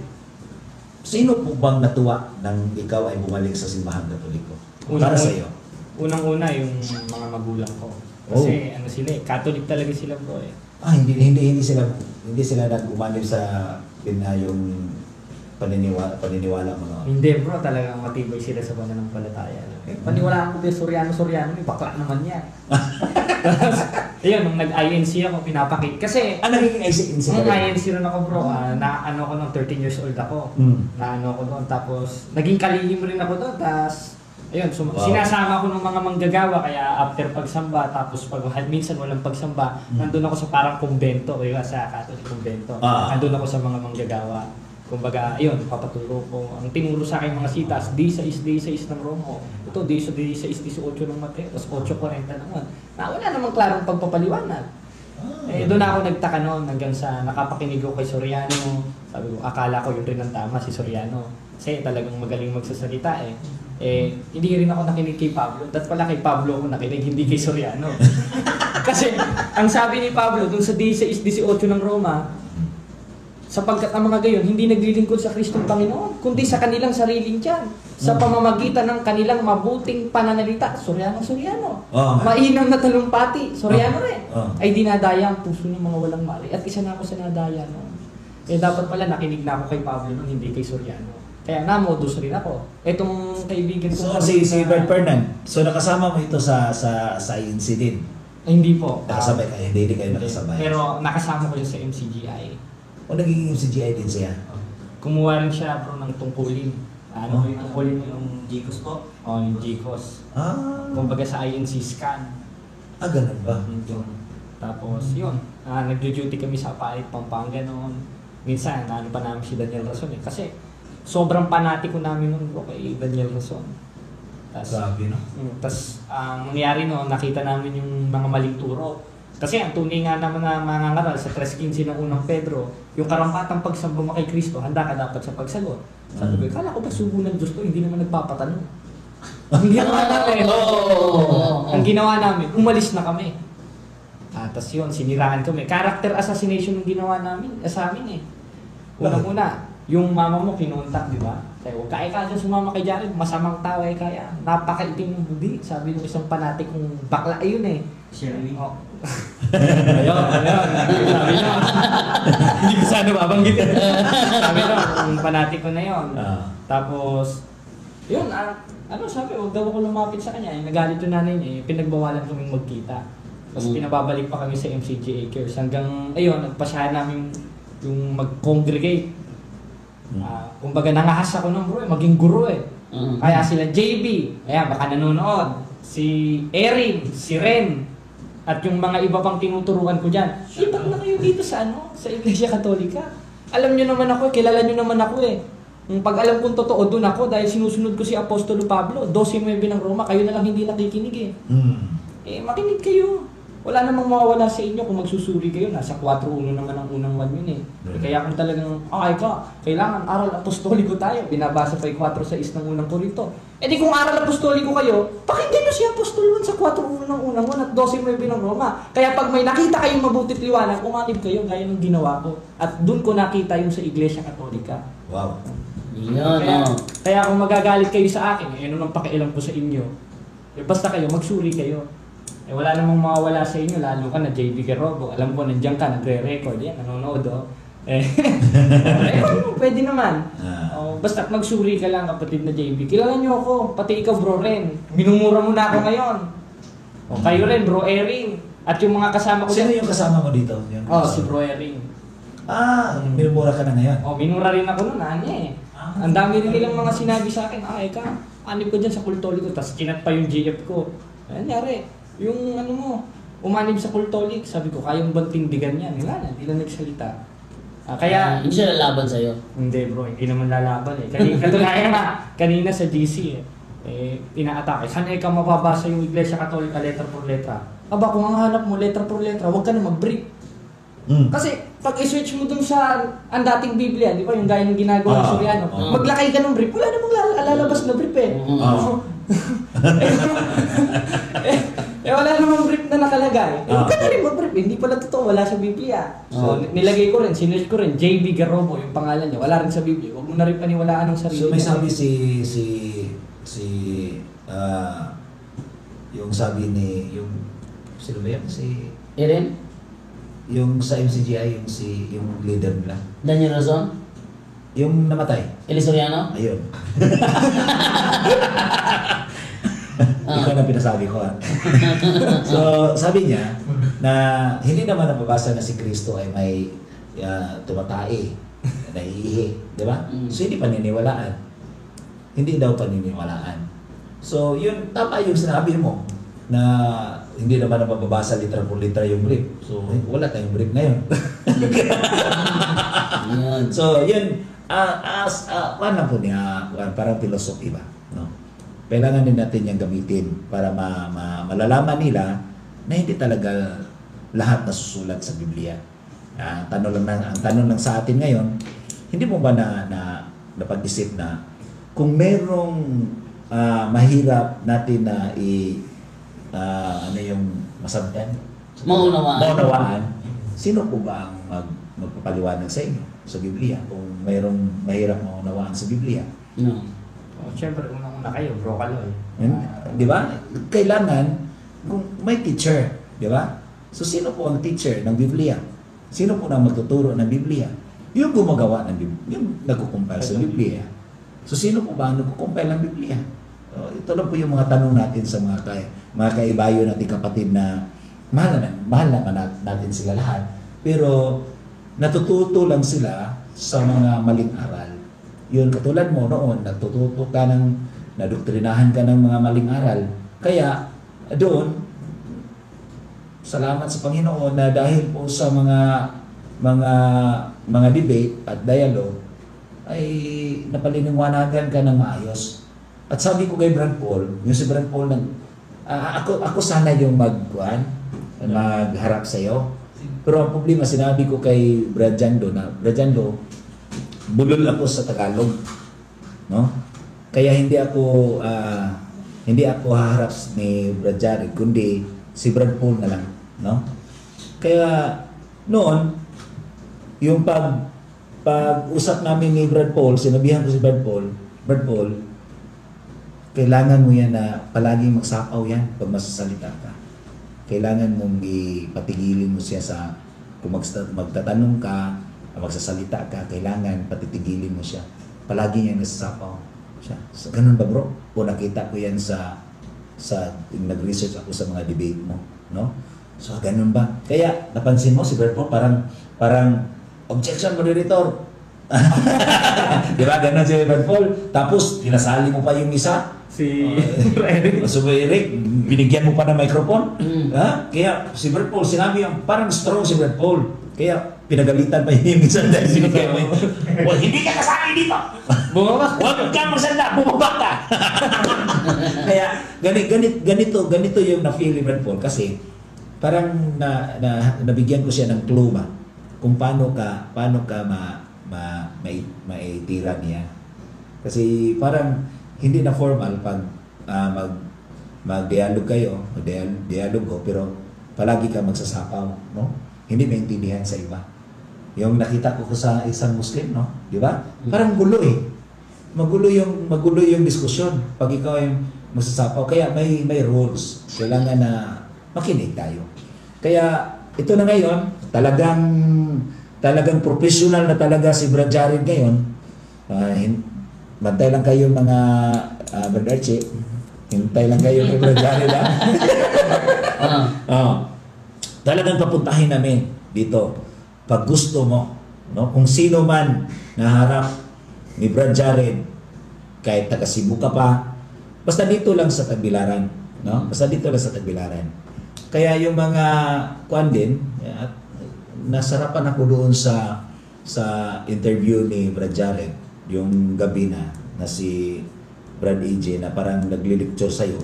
sino po bang natuwa nang ikaw ay bumalik sa simbahan Katoliko? Para sa iyo. Unang-una yung mga magulang ko. Kasi ano sila Catholic talaga sila bro eh. Hindi sila nag-umanib sa yung paniniwala mo noon. Hindi bro, talagang matibay sila sa pananampalataya. Paniwalaan ko ba Soriano, may bakla naman yan. Ayun, nung nag-INC ako, pinapakit. Kasi, naging INC nung INC rin ako bro, na-ano ko nung 13 years old ako. Na-ano ko doon, tapos, naging kalihim rin ako doon, tapos, ayun, sinasama ko ng mga manggagawa, kaya after pagsamba, tapos minsan walang pagsamba, nandun ako sa parang kumbento, sa Catholic kumbento. Nandun ako sa mga manggagawa. Kumbaga, ayun, papaturo ko. Ang tinuro sa akin mga sitas, D 6 ng Romo. Ito, D 6, 18 ng Mateo, tapos 8:40 naman. Wala namang klarong pagpapaliwanag. Doon ako nagtaka noon hanggang sa nakapakinig ko kay Soriano. Sabi ko, akala ko yun rin ang tama si Soriano. Kasi talagang magaling magsasalita hindi rin ako nakinig kay Pablo. Dapat pala kay Pablo ako nakinig, hindi kay Soriano. Kasi, ang sabi ni Pablo, dun sa D 6, 18 ng Roma, sapagkat ang mga gayon, hindi naglilingkod sa Kristong Panginoon, kundi sa kanilang sariling tiyan. Sa pamamagitan ng kanilang mabuting pananalita, Soriano. Mainam na talumpati, Soriano rin. Ay dinadaya ang puso ng mga walang mali. At isa na ako sa nadaya noon. Dapat pala nakinig na ako kay Pablo noon, hindi kay Soriano. Kaya namodus rin ako. Etong kaibigan ko. So, si Brad Fernand, so nakasama mo ito sa INC din? Hindi po. Nakasabay kayo? Hindi kayo nakasabay? Pero nakasama ko siya sa MCGI. O nagiging MCGI din siya? Kumuha rin siya bro ng tungkulin. Yung tungkulin yung Jicos po? yung Jicos. Kumbaga sa INC scan. Ganun ba? Tapos yun, nagjo-duty kami sa Apalit, Pampanga noon. Minsan, pa namin si Daniel Rason kasi sobrang panatiko namin noon bro kay Daniel Rason. Grabe, no? Tapos, ang nangyari noon, nakita namin yung mga maling turo. Kasi ang tunay nga naman na mangangaral sa 3:15 ng unang Pedro, yung karampatang pagsamba mo kay Kristo, handa ka dapat sa pagsagot. Sabi ko, kala ko ba sugo ng Diyos to, hindi naman nagpapatanong. Ang ginawa namin, ang ginawa namin, umalis na kami. Tapos yun, siniraan kami. Character assassination yung ginawa namin, sa amin eh. Una-una, yung mama mo kinontak, di ba? Sabi, huwag kaya dyan sumama kay Jared, masamang tao eh kaya. Napakaitim ng budi. Sabi ng isang panatik kong bakla yun eh. Shirley. Oh. Ayun. Sabi na. Hindi ko sana babanggit. Sabi na, yung panatik ko na yun. Tapos, yun, sabi, huwag daw ako lumapit sa kanya. Nagalit yung nanay niya, pinagbawalan kaming magkita. Tapos pinababalik pa kami sa MCG Acres. Hanggang, ayun, nagpasyahan namin yung mag-congregate. Kumbaga nangahas ako ng bro maging guro eh. Kaya sila JB, ayan baka nanonood, si Erin, si Ren, at yung mga iba pang tinuturuan ko dyan. Ba't na kayo dito sa sa Iglesia Katolika? Alam nyo naman ako, kilala nyo naman ako eh. Pag alam kong totoo, doon ako dahil sinusunod ko si Apostolo Pablo, 12:9 ng Roma, kayo na lang hindi nakikinig eh. Makinig kayo. Wala namang mawawala sa inyo kung magsusuri kayo. Nasa 4:1 naman ang unang 1 yun eh. Kaya kung talagang, kailangan aral apostoliko tayo. Binabasa pa yung 4:6 ng unang Korinto. Di kung aral apostoliko kayo, pakinggan nyo si Apostol 1 sa 4:1 ng unang 1 at 12:9 ng Roma. Kaya pag may nakita kayong mabutit liwanag, umanib kayo gaya ng ginawa ko. At doon ko nakita yung sa Iglesia Katolika. Wow. Kaya kung magagalit kayo sa akin, ano nang pakialam ko sa inyo? Basta kayo, magsuri kayo. Wala namang mawawala sa inyo, lalo ka na JB Garobo. Alam ko, nandiyan ka, nagre-record yan, nanonood pwede naman. Basta magsuri ka lang, kapatid na JB. Kilala niyo ako, pati ikaw bro Ren. Minumura mo na ako ngayon. Kayo rin, bro Erin. At yung mga kasama ko Sino yung kasama mo dito? Si bro Erin. Minumura ka na ngayon? Minura rin ako noon, eh. Ang dami rin nilang mga sinabi sa akin, anib ko dyan sa kultoliko. Tapos kinat pa yung GF ko. Nangyari, yung umanib sa kultolik, sabi ko, kayang bang tindigan yan? Wala na, hindi lang nagsalita. Kaya... Hindi siya lalaban sa'yo? Hindi bro, hindi naman lalaban eh. Kanina sa GC inaatake. Saan ka mababasa yung Iglesia Katolika letra por letra? Kung ang hanap mo letra por letra, huwag ka na mag-brief. Kasi pag i-switch mo dun sa ang dating Biblia, di ba, yung gaya ng ginagawa ng Soriano, maglakay ka ng brief, wala namang lalabas na brief eh. Wala namang brief na nakalagay. Huwag ka na rin mag-brief, hindi pala totoo, wala sa Biblia. So nilagay ko rin, sinerge ko rin, JB Garobo yung pangalan niya, wala rin sa Biblia. Huwag mo na rin paniwalaan ng sarili. So may sabi yung sabi ni, sino ba yan? Erin? Yung sa MCGI, yung leader nila. Daniel Razon? Yung namatay. Elisoriano? Ayun. Ikaw na pinasabi ko So, sabi niya na hindi naman nababasa na si Kristo ay may tumatay, naiihi, di ba? So, hindi paniniwalaan. Hindi daw paniniwalaan. So, yun, tama yung sinabi mo na hindi naman nababasa litra por litra yung brief. So, wala tayong brief ngayon. So, yun, paano po niya, parang philosophy ba? No? Kailangan din natin yung gamitin para malalaman nila na hindi talaga lahat nasusulat sa Biblia. Ang tanong lang sa atin ngayon, hindi mo ba napag-isip na kung merong mahirap natin na yung masabihan? Maunawaan. Sino po ba ang magpapaliwanag sa inyo sa Biblia kung mayroong mahirap maunawaan sa Biblia? No. Siyempre, unang-una kayo, bro Kaloy. Di ba? Kailangan kung may teacher, di ba? So, sino po ang teacher ng Biblia? Sino po na magtuturo ng Biblia? Yung gumagawa ng Biblia, yung nagkukumpile sa Biblia. So, sino po ba ang nagkukumpile ng Biblia? Ito lang po yung mga tanong natin sa mga kaibayo natin kapatid na mahal naman natin sila lahat. Pero, natututo lang sila sa mga maling aral. Yun, katulad mo noon, natututo ka nadoktrinahan ka ng mga maling aral. Kaya, doon, salamat sa Panginoon na dahil po sa mga debate at dialogue, ay napaliniwanagan ka ng maayos. At sabi ko kay Brad Paul, yung si Brad Paul, ako sana yung magharap sa iyo. Pero ang problema, sinabi ko kay Brad Jando na, Brad Jando, bulol ako sa Tagalog. No? Kaya hindi ako haharap ni Brad Jared, kundi si Brad Paul na lang. No? Kaya noon, yung pag-usap namin ni Brad Paul, sinabihan ko si Brad Paul, kailangan mo yan na palaging magsapaw yan pag masasalita ka. Kailangan mong ipatigilin mo siya sa, kung magtatanong ka, magsasalita ka, kailangan patitigilin mo siya. Palagi niya nasasapaw siya. So, ganun ba bro? O nakita ko yan sa nag-research ako sa mga debate mo. No? So, ganun ba? Kaya, napansin mo si Brad Paul, parang objection moderator. Di ba? Ganun si Brad Paul. Tapos, tinasali mo pa yung isa. Si Eric. So, Eric, binigyan mo pa ng microphone. Ha? Kaya, si Brad Paul, sinabi yung parang strong si Brad Paul. Kaya, pinagalitan pa yung minsan dahil sinigay mo. Well, hindi ka kasali dito. Bumaba. Huwag kang magsalita, bumaba ka. Kaya, ganito yung na-feel ni Brad Paul. Kasi, parang nabigyan ko siya ng clue ba kung paano ka maitira niya. Kasi parang hindi na formal pag mag-dialog kayo, mag-dialog ko, pero palagi ka magsasapaw, no? Hindi maintindihan sa iba. Yung nakita ko sa isang Muslim, no? Di ba? Parang gulo eh. Magulo yung diskusyon pag ikaw yung magsasapaw. Kaya may rules. Kailangan na makinig tayo. Kaya ito na ngayon, talagang professional na talaga si Brad Jared ngayon. Bantay lang kayo mga Brad Archie. Hintay lang kayo kay Brad Jared. Talagang papuntahin namin dito. Pag gusto mo, no? Kung sino man naharap ni Brad Jared, kahit taga Cebu ka pa, basta dito lang sa Tagbilaran. No? Basta dito lang sa Tagbilaran. Kaya yung mga kuan din, nasarapan ako doon sa interview ni Brad Jared, yung gabi na si Brad AJ na parang nagli-lecture sa'yo.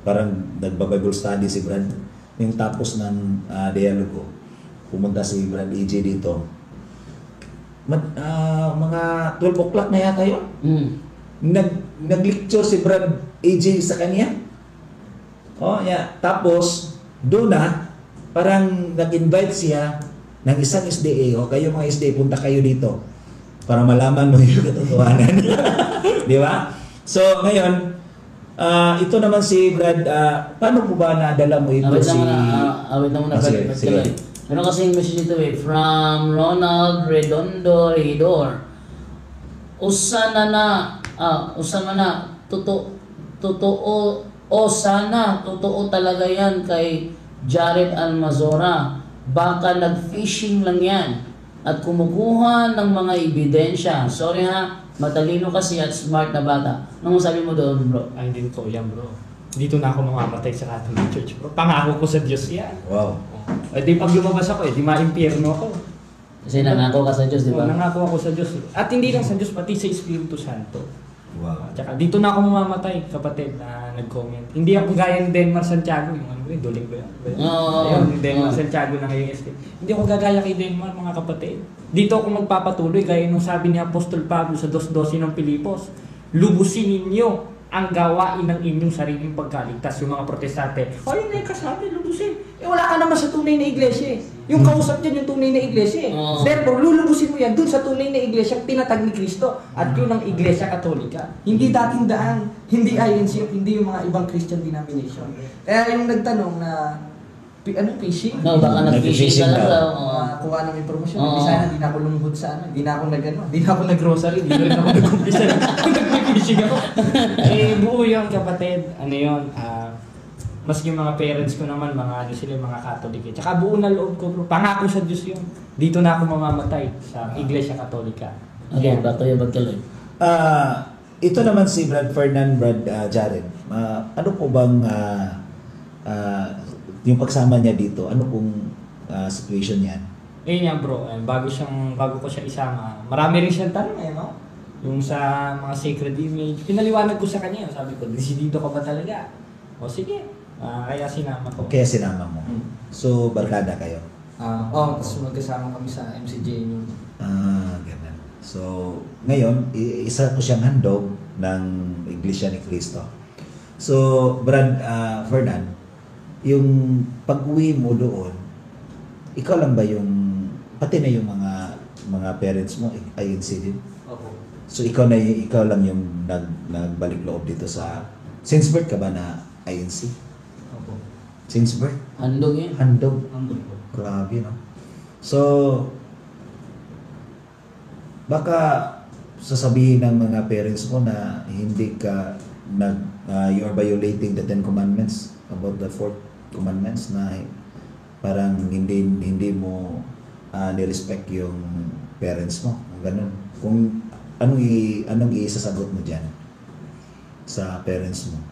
Parang nagba-Bible study si Brad. Yung tapos ng dialogo, pumunta si Brad AJ dito. Mga 12 o'clock na yata yun. Nag-lecture si Brad AJ sa kanya. Tapos, doon na, parang nag-invite siya ng isang SDA. Kayo mga SDA, punta kayo dito para malaman mo yung katotohanan. Di ba? So, ngayon, ito naman si Brad, paano po ba nadala mo ito Awit na muna. Sige. Ano kasing message ito from Ronald Redondo Hidor. Usana na, totoo talaga yan kay Jared Almazora. Baka nag-fishing lang yan at kumukuha ng mga ebidensya. Sorry ha, matalino kasi at smart na bata. Anong sabi mo doon, bro? Ay, hindi ko yan, bro. Dito na ako mamamatay sa Catholic Church, bro. Pangako ko sa Diyos yan. Wow. Di pag lumabas ako, di ma-impyerno ako. Kasi nangako ka sa Diyos, di ba? Nangako ako sa Diyos. At hindi lang sa Diyos, pati sa Espiritu Santo. Wow. Tsaka dito na ako mamamatay, kapatid, na nag-comment. Hindi ako gaya ng Denmar Santiago, yung duling ba yan? Yung Denmar Santiago na ngayon ST. Hindi ako gagaya kay Denmar, mga kapatid. Dito ako magpapatuloy, gaya nung sabi ni Apostol Pablo sa 2:12 ng Pilipos, lubusin ninyo ang gawain ng inyong sariling pagkaligtas. Yung mga protestante, yun na yung kasabi, lubusin. Wala ka naman sa tunay na iglesia. Yung kausap dyan yung tunay na iglesia. Therefore, lulubusin mo yan dun sa tunay na iglesia tinatag ni Kristo. At yun ang iglesia katolika. Hindi dating daan, hindi INC, hindi yung mga ibang Christian denomination. Kaya yung nagtanong na, fishing? No, baka nag-fishing ka lang daw. Kuha ng impormasyon. Hindi sana, di na ako lumuhod sa ano. Di na ako nag-grocery. Di na rin ako nag-umpisa. Nag-fishing ako. Buo yun, kapatid. Ano yun? Mas yung mga parents ko naman, sila mga Katolik. Tsaka buo na loob ko, bro. Pangako sa Diyos yun. Dito na ako mamamatay sa Iglesia Katolika. Okay, bato yung bagkaloy. Ito naman si Brad Jared. Ano po bang yung pagsama niya dito? Ano pong situation niyan? Yan bro, bago ko siya isama, marami rin siyang tanong no? Yung sa mga sacred image, pinaliwanag ko sa kanya, sabi ko, desidido ka ba talaga? O sige, Kaya sinama ko. Kaya sinama mo. Hmm. So, barkada kayo. Tapos magkasama kami sa MCJ noon. Ganun. So, ngayon, isa ko siyang handog ng Iglesia ni Cristo. So, Brad, Fernan, yung pag-uwi mo doon, ikaw lang ba yung, pati na yung mga parents mo, INC din? Opo. So, ikaw lang yung nagbalik loob dito sa, since birth ka ba na INC? Opo. Since birth? Handog yun. Handog. Andun po. Grabe, no? So, baka sasabihin ng mga parents mo na hindi ka you are violating the Ten Commandments about the fourth commandments na parang hindi mo ni-respect yung parents mo. Ganun. Kung anong isasagot mo diyan sa parents mo?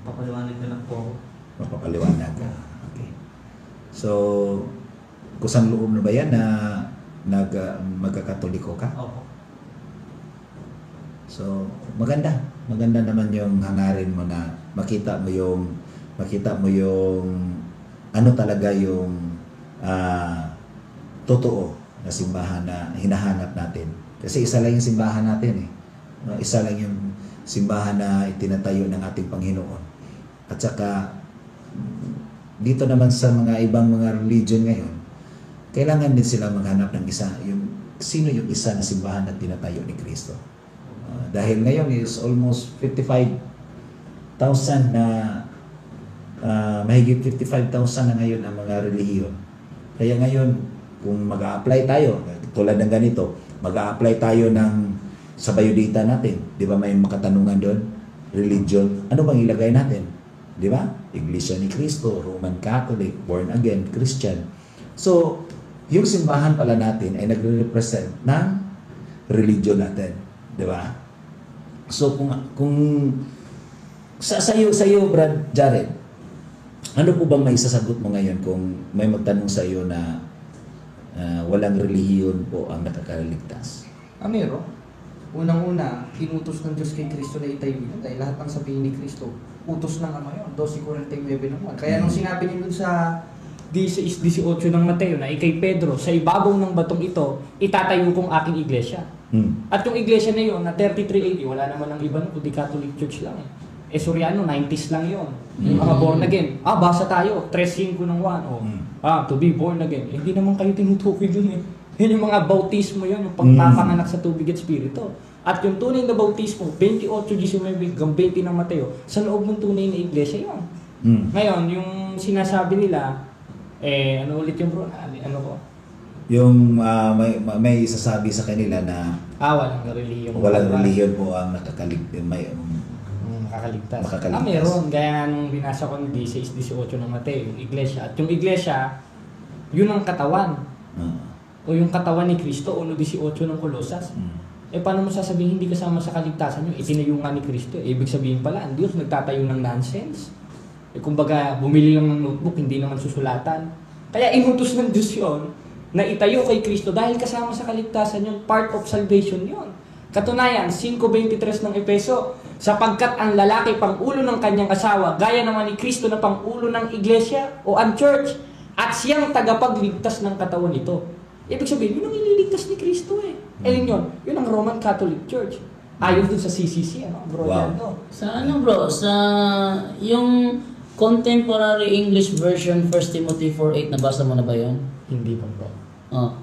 Papaliwanag na lang po ako. Mapapaliwanag ka. Okay. So, kusang loob na ba yan na magkakatoliko ka? Opo. So, maganda. Maganda naman yung hangarin mo na makita mo yung ano talaga yung totoo na simbahan na hinahanap natin. Kasi isa lang yung simbahan natin eh. No, isa lang yung simbahan na itinatayo ng ating Panginoon. At saka dito naman sa mga ibang mga religion ngayon, kailangan din sila maghanap ng isa, sino yung isa na simbahan na tinatayo ni Kristo. Dahil ngayon is almost 55,000 na mahigit 55,000 na ngayon ang mga relihiyon. Kaya ngayon, kung mag-a-apply tayo, tulad ng ganito, mag-a-apply tayo sa biodata natin, di ba may makatanungan doon? Religion, ano bang ilagay natin? Di ba? Iglesia ni Cristo, Roman Catholic, born again, Christian. So, yung simbahan pala natin ay nagre-represent ng religion natin. Di ba? So, kung sa iyo, Brad Jared, ano po bang may sasagot mo ngayon kung may magtanong sa iyo na walang relihiyon po ang nakakaligtas? Meron. Unang-una, inutos ng Diyos kay Kristo na itayo yun dahil lahat ng sabihin ni Kristo, utos ng Ama yun, 12:49 naman. Kaya nung sinabi niyo dun sa 16:18 ng Mateo na ikay Pedro, sa ibabaw ng batong ito, itatayo kong aking iglesia. At yung iglesia na yun, na 3380, wala naman ng iba kundi Catholic Church lang eh. Soriano, 90s lang yun. Yung mga born again. Basa tayo, 3:5 ng 1. To be born again. Hindi naman kayo tinutukoy dun eh. Yun yung mga bautismo yun, yung pagpapanganak sa tubig at spirito. At yung tunay na bautismo, 28:19 hanggang 20 ng Mateo, sa loob ng tunay na iglesia yun. Ngayon, yung sinasabi nila, ano ulit yung bro? Ano ko? Yung may isasabi sa kanila na Walang relihiyon. walang relihiyon po ang makakaligtas. Meron. Gaya nung binasa ko ng 16:18 ng Mateo, yung iglesia. At yung iglesia, yun ang katawan. O yung katawan ni Kristo, 1:18 ng Kolosas. Paano mo sasabihin hindi kasama sa kaligtasan yun? Itinayo nga ni Kristo. Ibig sabihin pala, ang Diyos nagtatayo ng nonsense. Kumbaga, bumili lang ng notebook, hindi naman susulatan. Kaya inutos ng Diyos yun, na itayo kay Kristo dahil kasama sa kaligtasan yun, part of salvation yun. Katunayan, 5:23 ng Efeso, sapagkat ang lalaki pangulo ng kanyang asawa, gaya naman ni Kristo na pangulo ng iglesia o ang church, at siyang tagapagligtas ng katawan nito. Ibig sabihin, yun ang ililigtas ni Kristo eh. Yun ang Roman Catholic Church. Ayon dun sa CCC, bro? Wow. Sa bro? Sa yung contemporary English version, 1 Timothy 4:8, nabasa mo na ba yun? Hindi pa, bro.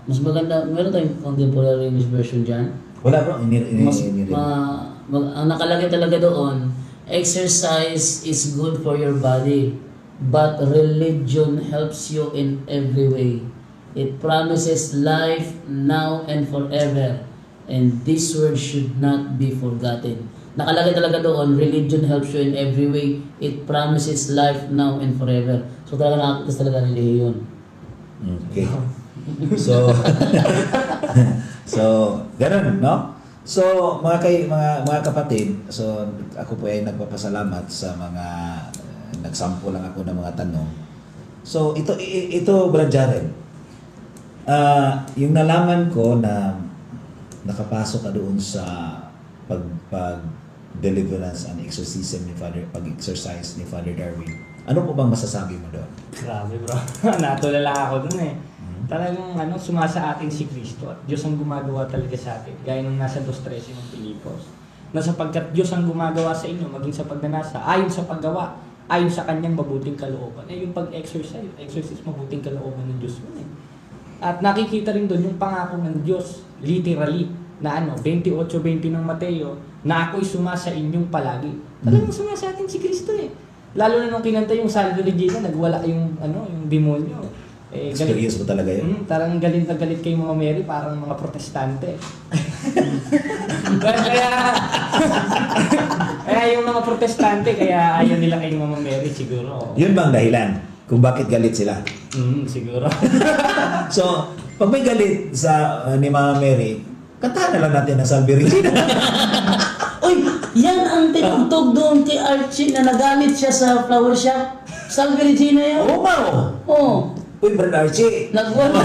Mas maganda, meron tayong contemporary English version dyan. Wala bro, Ang nakalagay talaga doon, exercise is good for your body, but religion helps you in every way. It promises life now and forever, and this word should not be forgotten. Nakalagay talaga doon, religion helps you in every way. It promises life now and forever. So talaga nakakita talaga religion. Okay. So, ganun, no? So, mga kapatid, so ako po ay nagpapasalamat sa mga nagsampo lang ako ng mga tanong. So, ito Brad Jared. Yung nalaman ko na nakapasok ka doon sa deliverance and exorcism ni Father, pag-exercise ni Father Darwin. Ano po bang masasabi mo doon? Grabe bro. Natulala ako dun eh. Talagang sumasa atin si Kristo at Diyos ang gumagawa talaga sa atin. Gaya nung nasa 2:13 ng Pilipos. Na sapagkat Diyos ang gumagawa sa inyo, maging sa pagnanasa, ayon sa paggawa, ayon sa kanyang mabuting kalooban. Yung exercise, mabuting kalooban ng Diyos yun eh. At nakikita rin doon yung pangako ng Diyos, literally, na 28:20 ng Mateo, na ako'y sumasa inyong palagi. Talagang sumasa atin si Kristo eh. Lalo na nung kinanta yung Salve Regina, nagwala yung demonyo. Experience mo talaga yun? Tarang galit na galit kay Mama Mary, parang mga protestante. kaya yung mga protestante, kaya ayaw nila kay Mama Mary siguro. Yun bang dahilan kung bakit galit sila? Siguro. So, pag may galit sa ni Mama Mary, kantahan na lang natin ang Salve Regina. Uy, yan ang tinugtog doon kay Archie na nagalit siya sa flower shop. Salve Regina yun. Oo ba? Oo. Uy, Brad Archie. Nagwala.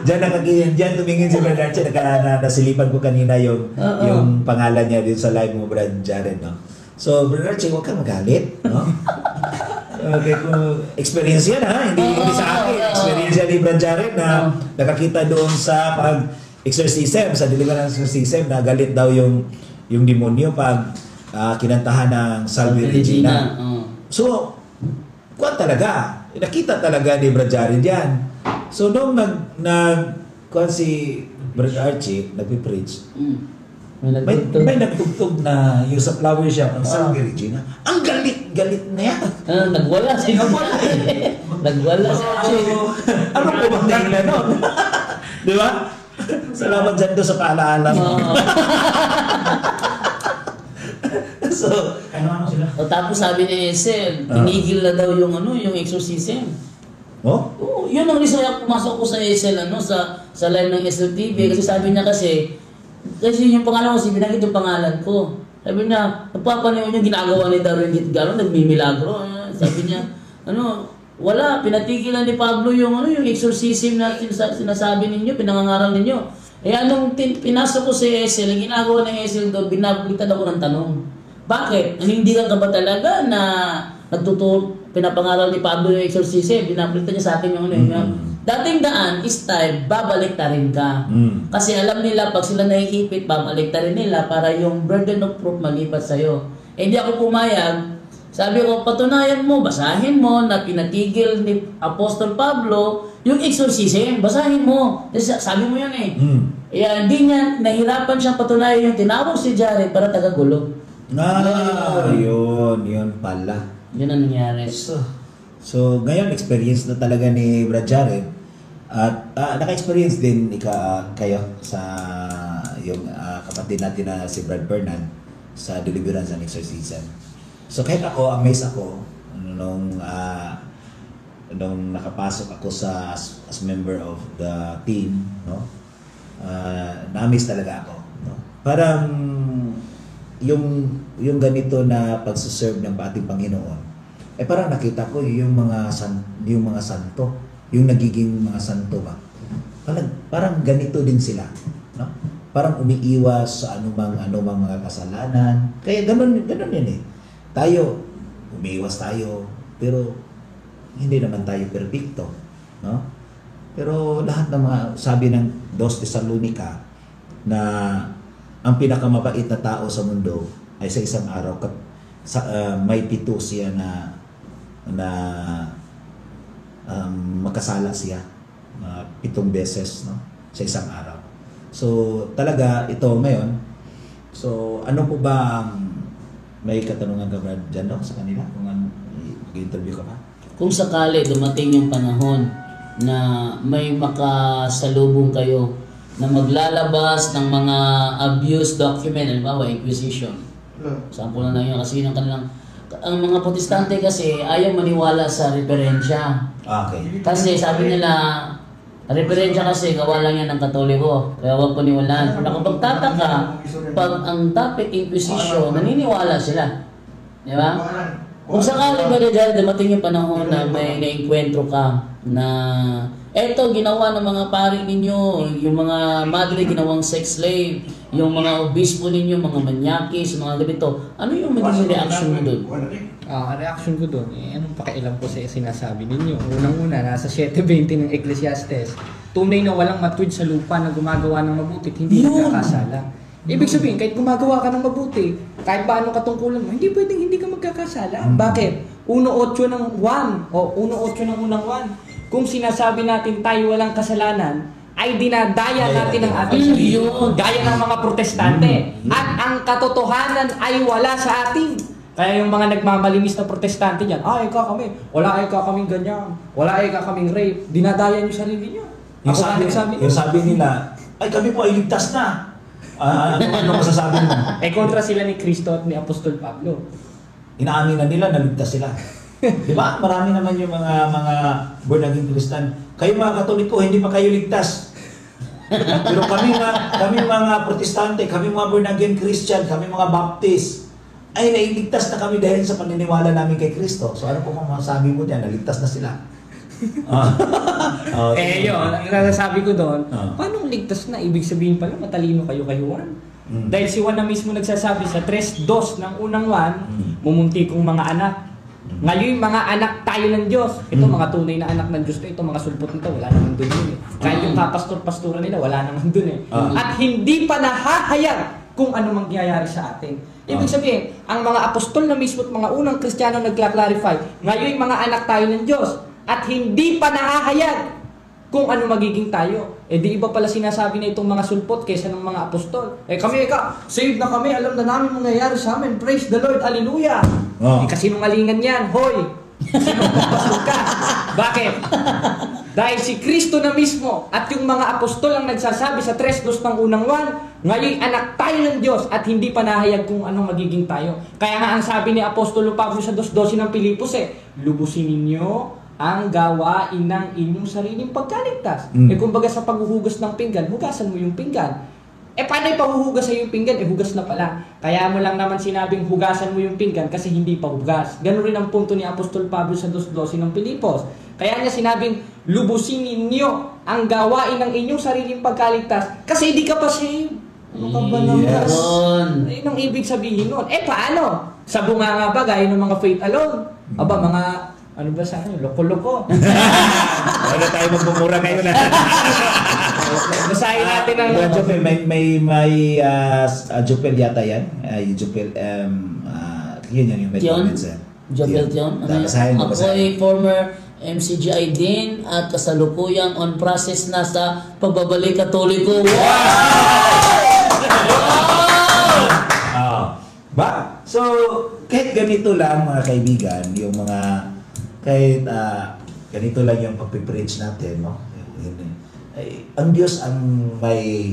Diyan tumingin si Brad Archie. Nasilipan ko kanina yung pangalan niya dito sa live mo, Brad Jared, no? So, Brad Archie, huwag kang magalit, no? Okay, experience yan, ha? Hindi sa akin. Experience yan ni Brad Jared na nakakita doon sa pag-exorcism, sa deliverance exorcism, na galit daw yung demonyo pag kinantahan ng Salve Regina. So, kuwan talaga. Nakita talaga ni Brad Jared yan. So, nung kuwan si Brad Archie, nagpipreach, may nagtugtog na yung sa flower shop ang Salve Regina. Ang galit niya. Nagwala siya. Nagwala si Archie. Ano po bang dahilan nun? Di ba? Salamat dyan doon sa paalaala mo. So, ano sila? O tapos sabi ni Esel, tinigil na daw yung exorcism. Oh? Oo, yun ang reason kaya pumasok ko sa Esel, sa live ng Esel TV. Kasi sabi niya kasi yung pangalan ko, binagit yung pangalan ko. Sabi niya, napapaniwan yung ginagawa ni Darwin Gitgaro, nagmimilagro. Sabi niya, wala, pinatigilan ni Pablo yung exorcism na sinasabi ninyo, pinangangaral ninyo. Anong pinasok ko sa Esel, ang ginagawa ng Esel doon, binablitan ako ng tanong. Bakit? Nanindigan ka ba talaga na pinapangaral ni Pablo yung exorcism? Binablitan niya sa akin yung dating daan is time, babalik ta rin ka. Kasi alam nila, pag sila naiipit, babalik ta rin nila para yung burden of proof malipat sa'yo. Hindi ako pumayag. Sabi ko, patunayan mo, basahin mo na pinatigil ni Apostol Pablo yung exorcism. Basahin mo. Sabi mo yan eh. Hindi niya, nahirapan siyang patunayan yung tinawag si Jared para tagagulo. Yun pala. Yun ang nangyari. So ngayon, experience na talaga ni Brad Jared. At naka-experience din kayo sa yung kapatid natin na si Brad Bernard sa deliverance and exorcism. So kahit ako, amazed ako nung nakapasok ako as member of the team, no? Na-amaze talaga ako, no? Parang yung ganito na pagsuserve ng ating Panginoon, parang nakita ko yung mga santo, yung nagiging mga santo ba. Parang ganito din sila, no? Parang umiiwas sa anumang mga kasalanan. Kaya ganun yun eh. Tayo, umiiwas tayo, pero hindi naman tayo perfecto, no? Pero lahat ng mga sabi ng 2 Tesalonica na ang pinakamabait na tao sa mundo ay sa isang araw may pito siya na makasala siya 7 beses, no, sa isang araw. So talaga ito ngayon. So ano po ba may katanungan ka ba dyan, no, sa kanila kung mag-interview ka pa? Kung sakali dumating yung panahon na may makasalubong kayo na maglalabas ng mga abuse document, halimbawa inquisition. Sample na lang yun kasi ang mga protestante kasi ayaw maniwala sa referensya. Okay. Kasi sabi nila, referensya kasi gawa lang yan ng Katoliko, kaya huwag paniwalaan. Kung nakapagtataka, pag ang topic inquisition, naniniwala sila. Di ba? Kung sakali ba dyan, dumating yung panahon na may naengkwentro ka na eto ginawa ng mga pari ninyo, yung mga madre ginawang sex slave, yung mga obispo ninyo, mga manyakis, mga ganito, ano yung magiging reaction mo doon? Reaction ko doon, anong pakialam ko sa sinasabi ninyo? Unang-una, nasa 7:20 ng Ecclesiastes, tunay na walang matuwid sa lupa na gumagawa ng mabuti, hindi nagkakasala. Ibig sabihin, kahit gumagawa ka ng mabuti, kahit ba anong katungkulan mo, hindi pwedeng hindi ka magkakasala. Bakit? 1:8 ng 1 o 1:8 ng unang 1. Kung sinasabi natin tayo walang kasalanan, ay dinadaya natin ang ating sarili. Gaya ng mga protestante. At ang katotohanan ay wala sa atin. Kaya yung mga nagmamalinis na protestante dyan, kaming, wala kaming ganyan, wala kaming rape, dinadaya niyo sarili niyo. Yung sabi nila, ay kami po ay ligtas na. Ano masasabi mo? Kontra sila ni Kristo at ni Apostol Pablo. Inaamin na nila, naligtas sila. Di ba? Marami naman yung mga born again Christian. Kayo mga Katoliko, hindi pa kayo ligtas. Pero kami mga Protestante, kami mga born again Christian, kami mga Baptist, ay nailigtas na kami dahil sa paniniwala namin kay Kristo. So ano po kung masasabi mo diyan? Naligtas na sila. Yun, ang nasasabi ko doon, paano ligtas na? Ibig sabihin pala, matalino kayo kay Juan. Dahil si Juan na mismo nagsasabi sa 3:2 ng unang 1, mumunti kong mga anak. Ngayon, mga anak tayo ng Diyos. Ito, mga tunay na anak ng Diyos na ito, mga sulpot nito, wala naman doon yun eh. Kahit yung kapastor-pastura nila, wala naman doon eh. At hindi pa nahahayag kung ano mangyayari sa atin. Ibig sabihin, ang mga apostol na mismo at mga unang Kristiyano nagkla-clarify, ngayon mga anak tayo ng Diyos. At hindi pa nahahayag kung ano magiging tayo. Di iba pala sinasabi na itong mga sulpot kaysa ng mga apostol. Kami, saved na kami, alam na namin mangyayari sa amin. Praise the Lord, hallelujah. Kasinungalingan yan, hoy. Sinungalingan ka. Bakit? Dahil si Kristo na mismo at yung mga apostol ang nagsasabi sa 3:2 ng unang 1, ngayon anak tayo ng Diyos at hindi pa nahayag kung anong magiging tayo. Kaya nga ang sabi ni Apostolo Pablo sa 2:12 ng Pilipos lubusin ninyo ang gawain ng inyong sariling pagkaligtas. Kumbaga sa paghuhugas ng pinggan, hugasan mo yung pinggan. Paano ipahuhugas sa yung pinggan? Hugas na pala. Kaya mo lang naman sinabing hugasan mo yung pinggan kasi hindi pa hugas. Ganun rin ang punto ni Apostol Pablo sa 2:12 ng Pilipos. Kaya niya sinabing, lubusin ninyo ang gawain ng inyong sariling pagkaligtas kasi hindi ka pa saved. Ano ka ba naman? Yun ang ibig sabihin nun. Paano? Sa bunganga ba, gaya ng mga faith alone? Mga ano ba sa akin? Loko-loko. Wala tayo magmumura ngayon na. Basahin natin ang... Jopel, may Jopel yata yan. Jopel, yun yung may comments. Jopel Tion. Ako ay former MCGI din at kasalukuyang on process na sa pagbabalik Katoliko. Ba? So, kahit ganito lang mga kaibigan, yung mga kahit ganito lang yung pagpipreach natin, no? Ang Diyos ang may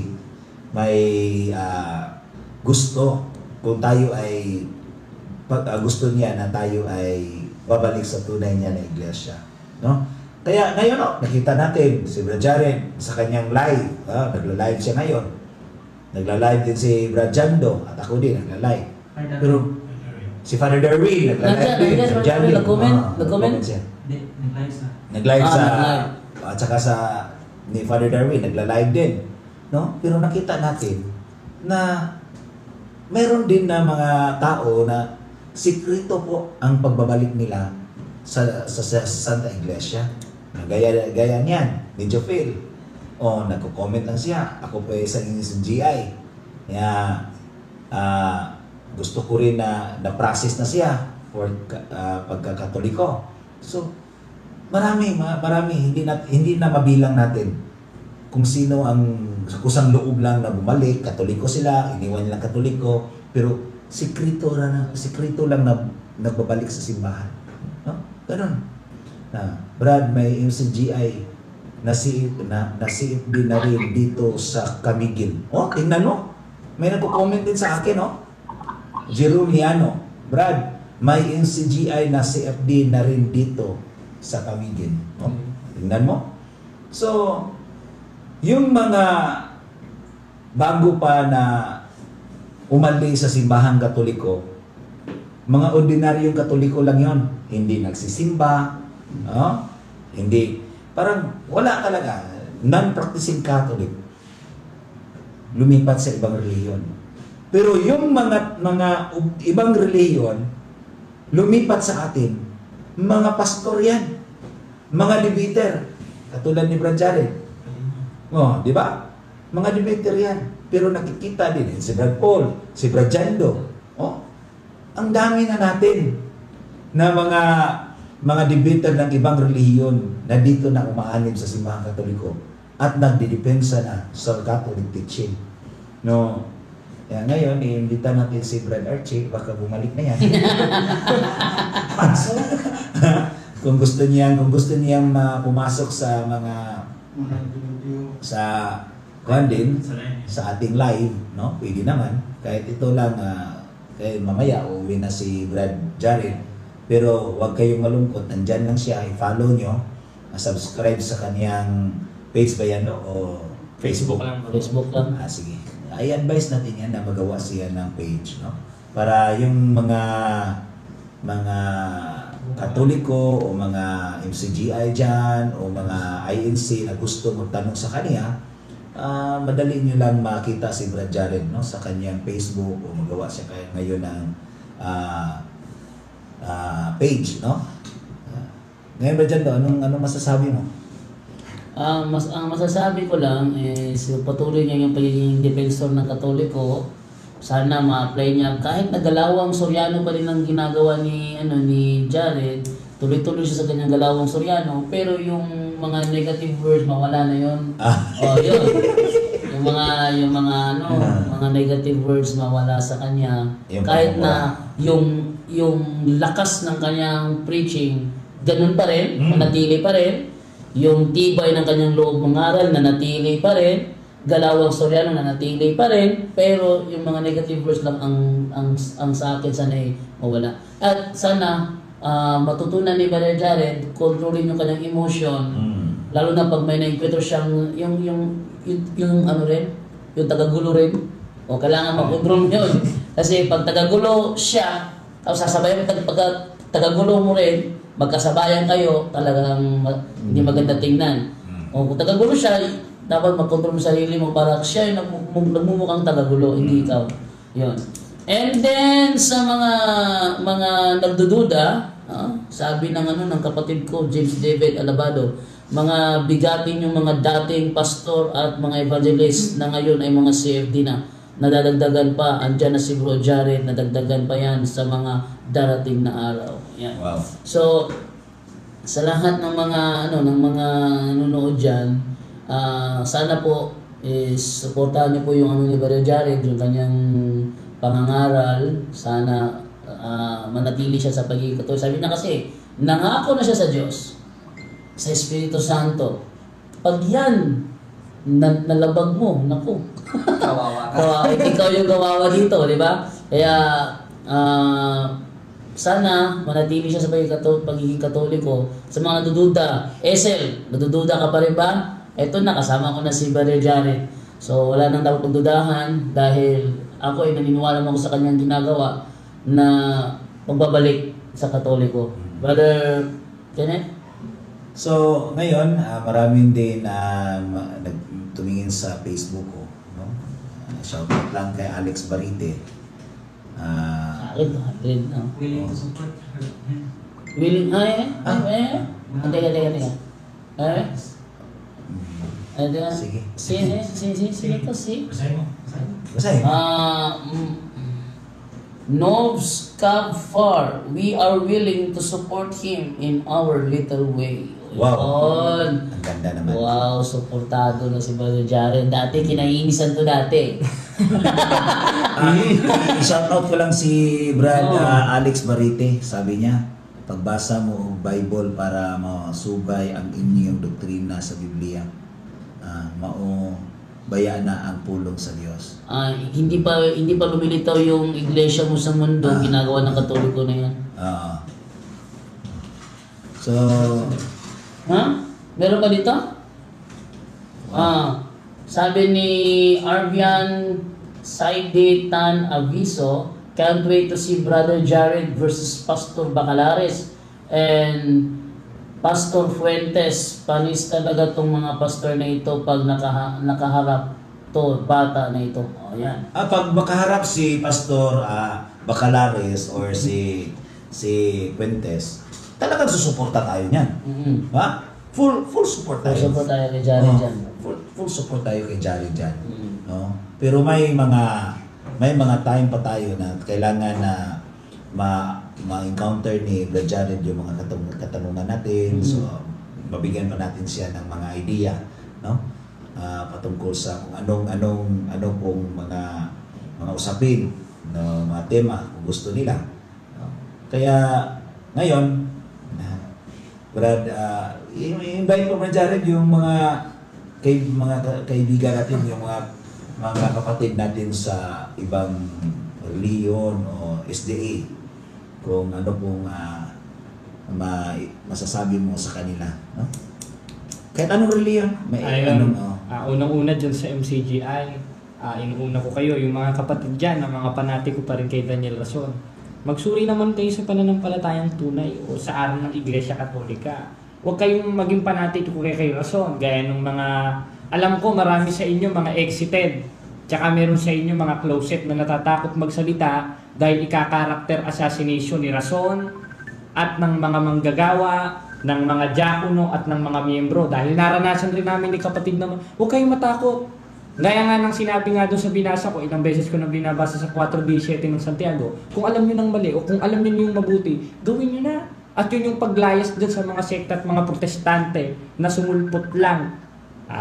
gusto kung tayo ay gusto niya na tayo ay babalik sa tunay niya na iglesia, no? Kaya ngayon, nakita natin si Brad Jared sa kanyang live, nagla-live siya ngayon. Nagla-live din si Brad Jando at ako din nagla-live. Pero si Father Darwin nagla-live din. Nag-comment siya. Nag-live sa. Nag-live sa at saka sa ni Father Darwin nagla-live din, no? Pero nakita natin na mayroon din na mga tao na sikrito po ang pagbabalik nila sa Santa Iglesia. Gaya niyan ni Jofil. Nagko-comment lang siya. Ako po sa GI. Kaya gusto ko rin na process na siya for pagkakatoliko. So marami hindi na mabilang natin kung sino ang kusang loob lang na bumalik, Katoliko sila, iniwan nilang Katoliko, pero sikrito lang na nagbabalik sa simbahan. No? Ganun. Brad, may MCGI na CFD na rin dito sa Camiguin. Tingnan mo. May nagko-comment din sa akin, Jerome Liano. Brad, may MCGI na CFD na rin dito sa Camiguin. Tingnan mo. So, yung mga bago pa na umali sa simbahang Katoliko, mga ordinaryong Katoliko lang yon, hindi nagsisimba, hindi, parang wala talaga, non-practicing Catholic. lumipat sa ibang reliyon. Pero yung mga ibang reliyon, lumipat sa atin, mga pastor yan, mga debater, katulad ni Brad Jared. Oh, di ba? Mga debater yan. Pero nakikita din si Brad Paul, si Brad Jando. Oh, ang dami na natin na mga debater ng ibang relihiyon na dito na umaalim sa simbahang Katoliko at nagdidepensa na sa Catholic teaching. No, kaya ngayon, iimbita natin si Brad Archie, baka bumalik na yan. Pasok. kung gusto niyang pumasok sa mga sa din sa ating live, no? Pwede naman. Kahit ito lang kahit mamaya uuwi na si Brad Jared. Pero huwag kayong malungkot, nandyan lang siya, i-follow nyo, subscribe sa kaniyang page ba yan, no? O Facebook. Facebook lang. Sige. I-advise natin yan na magawa siya ng page, no? Para yung mga Katoliko o mga MCGI dyan o mga INC na gusto magtanong sa kanya, madali nyo lang makita si Brad Jared, no? Sa kanyang Facebook o magawa siya kaya ngayon ng page, no? Ngayon, Brad Jando, anong masasabi mo? Ang masasabi ko lang is patuloy niya yung pagiging defensor ng Katoliko. Sana ma-apply niya. Kahit nagalawang Soriano pa rin ang ginagawa ni Jared, tuloy-tuloy siya sa kanyang galawang Soriano, pero yung mga negative words mawala na yun. Yun. Mga negative words mawala sa kanya. Kahit na yung lakas ng kanyang preaching, ganun pa rin, manatili pa rin. Yung tibay ng kanyang loob mangaral, nanatili pa rin. Galawang Soriano, nanatili pa rin. Pero yung mga negative words lang ang sa akin sana mawala. At sana matutunan ni Brother Jared, kontrolin yung kanyang emotion. Lalo na pag may na-encounter siyang yung tagagulo rin. O kailangan mag-control yun. Kasi pag tagagulo siya, tapos sasabayan pag tagagulo mo rin, magkasabayan kayo, talagang hindi maganda tingnan. O kung tagagulo siya, dapat mag-control mo sarili mo para siya yung nagmumukhang tagagulo, hindi ikaw. Yun. And then, sa mga nagdududa, sabi ng kapatid ko, James David Alabado, mga bigatin yung mga dating pastor at mga evangelist na ngayon ay mga CFD na. Nadadagdagan pa, andyan na si Bro Jared, nadagdagan pa yan sa mga darating na araw. Yan. Wow. So, sa lahat ng mga nanonood diyan, sana po suportahan niyo po yung ni Brother Jared, yung kanyang pangangaral. Sana manatili siya sa pagiging Katoliko. Sabi na kasi, nangako na siya sa Diyos, sa Espiritu Santo. Pag yan nalabag mo, naku. Kawawa ka. Ikaw yung kawawa dito, di ba? Kaya sana manatili siya sa pagiging Katoliko. Sa mga nadududa, nadududa ka pa rin ba? Eto na, kasama ko na si Brother Jared. So wala nang dapat pagdudahan dahil ako ay naniniwala mo sa kanyang ginagawa na pagbabalik sa Katoliko. Brother Kenneth? So, ngayon, maraming din tumingin sa Facebook ko. No? Shoutout lang kay Alex Barite. Willing to support. Willing, Sige. Basahin. Novs Far, we are willing to support him in our little way. Wow. Ang ganda naman. Wow, suportado na si Brother Jared. Dati, kinainisan to dati. Shoutout ko lang si Brad Alex Barite. Sabi niya, pagbasa mo Bible para masubay ang inyong doktrina sa Biblia, bayaan na ang pulong sa Diyos. Hindi pa lumilitaw yung iglesia mo sa mundo, ginagawa ng Katoliko na yan. So, meron pa dito? Sabi ni Arvian Saidetan Aviso, can't wait to see Brother Jared versus Pastor Bacalares and Pastor Fuentes. Panis talaga tong mga pastor na ito pag nakaharap ito, bata na ito. O, yan. Pag makaharap si Pastor Bacalares or si Fuentes, talagang susuporta tayo niyan. Ha? Full support tayo. Puso po tayo kay Jared dyan. Full support tayo kay Jared dyan. Mm. No? Pero may mga time pa tayo na kailangan na ma-encounter ni Brad Jared yung mga katanungan natin. So, mabigyan pa natin siya ng mga idea, no? Patungkol sa kung anong pong mga usapin, no, mga tema kung gusto nila. No? Kaya ngayon, Brad, i-invite ko Brad Jared yung mga kaibigan natin, yung mga kapatid natin sa ibang reliyon o SDA, kung ano pong masasabi mo sa kanila, no? Kahit anong reliyon, unang-una dyan sa MCGI, inuuna ko kayo, yung mga kapatid dyan, ang mga panati ko pa rin kay Daniel Rason. Magsuri naman kayo sa pananampalatayang tunay o sa aral ng Iglesia Katolika. Huwag kayong maging panati ko kay Rason, gaya ng mga, alam ko marami sa inyo mga exited, tsaka meron sa inyo mga closet na natatakot magsalita dahil ika-character assassination ni Rason at ng mga manggagawa, ng mga diakono at ng mga miyembro. Dahil naranasan rin namin ni kapatid naman, huwag kayong matakot. Gaya nga ng sinabi nga doon sa binasa ko, ilang beses ko na binabasa sa 4:17 ng Santiago, kung alam nyo ng mali o kung alam nyo yung mabuti, gawin nyo na. At yun yung paglayas dyan sa mga sekta at mga protestante na sumulpot lang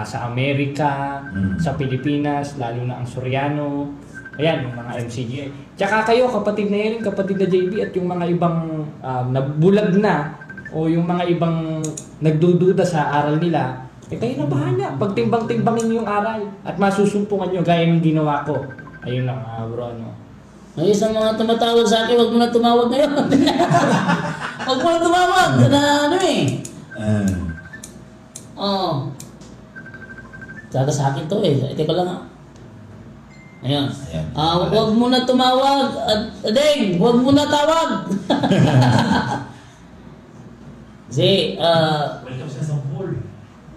sa Amerika, sa Pilipinas, lalo na ang Soriano, ayan, yung mga MCGA. Tsaka kayo, kapatid na Erin, kapatid na JB, at yung mga ibang nabulag na, o yung mga ibang nagdududa sa aral nila, kayo na bahala. Pagtimbang-timbangin yung aral at masusumpungan nyo gaya ng ginawa ko. Ayun lang, bro, no? May isang mga tumatawag sa akin, huwag mo na tumawag ngayon. Huwag mo na tumawag. Na Oo. Saga sa akin to eh. Teka lang ha. Ayan. Huwag mo na tumawag. Deng, huwag mo na tawag. Kasi, welcome sa Sampol.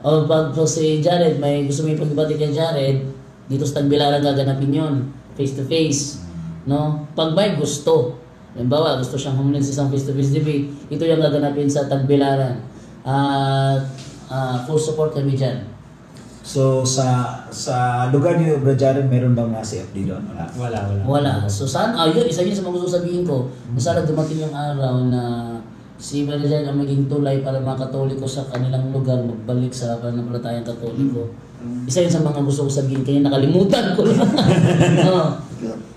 pag si Jared, may gusto mo ipag-ibati kay Jared, dito sa Tagbilaran gaganapin yun. Face to face. No? Pag may gusto. Halimbawa, gusto siyang humunod sa isang face to face debate, ito yung gaganapin sa Tagbilaran. Full support kami dyan. So, sa lugar niyo, Brad Jared, meron bang mga CFD doon? Wala. So, yun, isa yun sa mga gusto sabihin ko. Sana dumating yung araw na si Brad Jared ang maging tulay para mga Katoliko sa kanilang lugar magbalik sa pananampalatayang Katoliko. Isa yun sa mga gusto ko sabihin, kaya nakalimutan ko lang.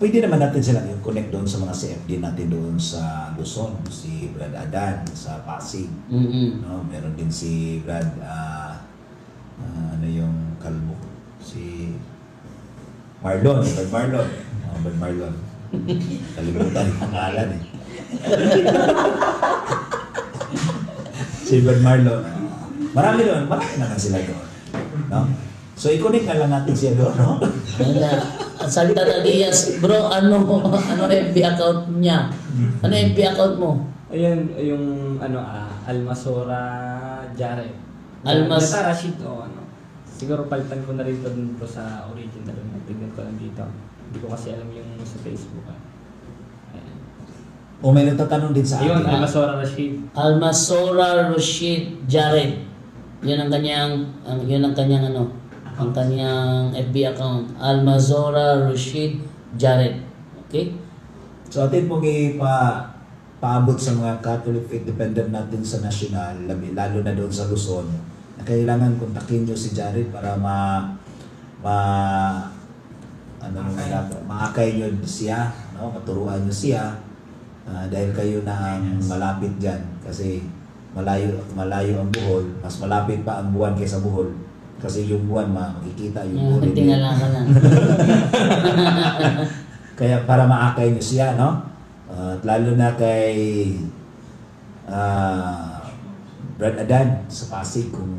Pwede naman natin silang i-connect doon sa mga CFD natin doon sa Luzon. Si Brad Adan sa Pasig. No? Meron din si Brad, ano yung kalbo? Si Marlon. Brad Marlon. Kalimutan yung pangalan eh. Si Brad Marlon. Marami naman sila doon. No? So, i-connect na lang natin siya doon, no? At sabi Tata Diaz, bro, ano FB account niya? Ano FB account mo? Ayun, yung Almasora Jared. Yata Rashid o ano. Siguro palitan ko na rin doon sa original. Tignan ko lang dito. Hindi ko kasi alam yung sa Facebook. Ayan. O may nagtatanong din sa atin. Ayun, Almasora Rashid. Almasora Rashid Jared. Yun ang kanyang ang kanyang FB account. Almasora Rashid Jared. Okay? So atin pong paabot sa mga Catholic faith dependent natin sa national, lalo na doon sa Luzon, na kailangan kontakin nyo si Jared para maakay nyo siya, no? Maturuan nyo siya, dahil kayo na ang malapit dyan kasi malayo ang Bohol, mas malapit pa ang buwan kaysa Bohol kasi yung buwan makikita yung Bohol. Tingala ka lang. Kaya para maakay nyo siya, no? At lalo na kay Brad Adan sa Pasig, kung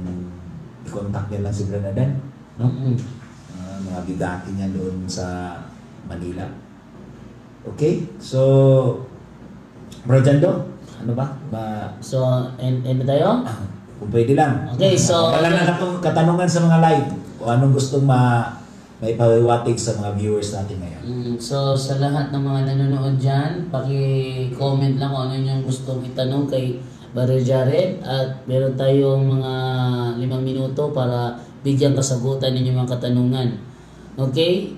i-contact niya lang si Brad Adan, no? Mga bigati niya doon sa Manila. Okay? So, Bro Jando, ano ba? So, end na tayo? Kung pwede lang. Okay, so... Wala na akong katanungan sa mga live. Kung anong gustong may pawiwatig sa mga viewers natin ngayon. So sa lahat ng mga nanonood dyan, paki-comment lang kung ano yung gustong itanong kay Brother Jared at meron tayong mga 5 minuto para bigyan kasagutan ninyo mga katanungan. Okay?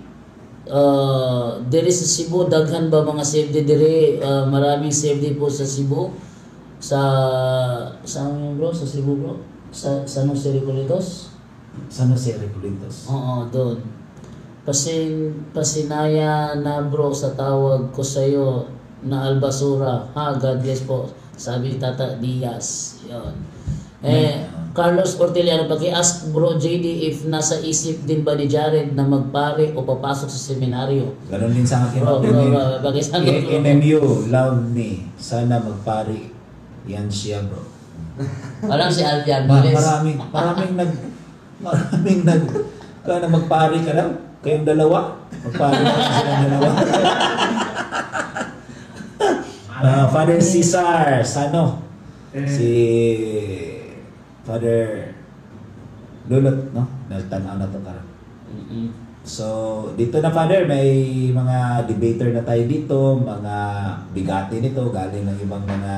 Diri sa Cebu, daghan ba mga CFD diri? Maraming CFD po sa Cebu. Saan bro? Sa Cebu bro? Sa San Jose Recoletos? San Jose Recoletos. Oo, doon. Pasinaya na bro sa tawag ko sa'yo na Albasura. Ha, God bless po. Sabi ni Tata Diaz. Yun. Carlos Orteliano, paki-ask bro JD if nasa isip din ba ni Jared na magpare o papasok sa seminaryo. Ganon din sa akin. Bro, pakisagot bro. MMU, love me. Sana magpari. Yan siya bro. Parang si Alfian Perez. Maraming kaya magpari ka lang. Kayong dalawa. Magpari ka lang silang dalawa. Father Cesar Sano. Si Father Lulot, no? Nagtanaw na to karon. So, dito na Father, may mga debater na tayo dito, mga bigati nito, galing ng ibang mga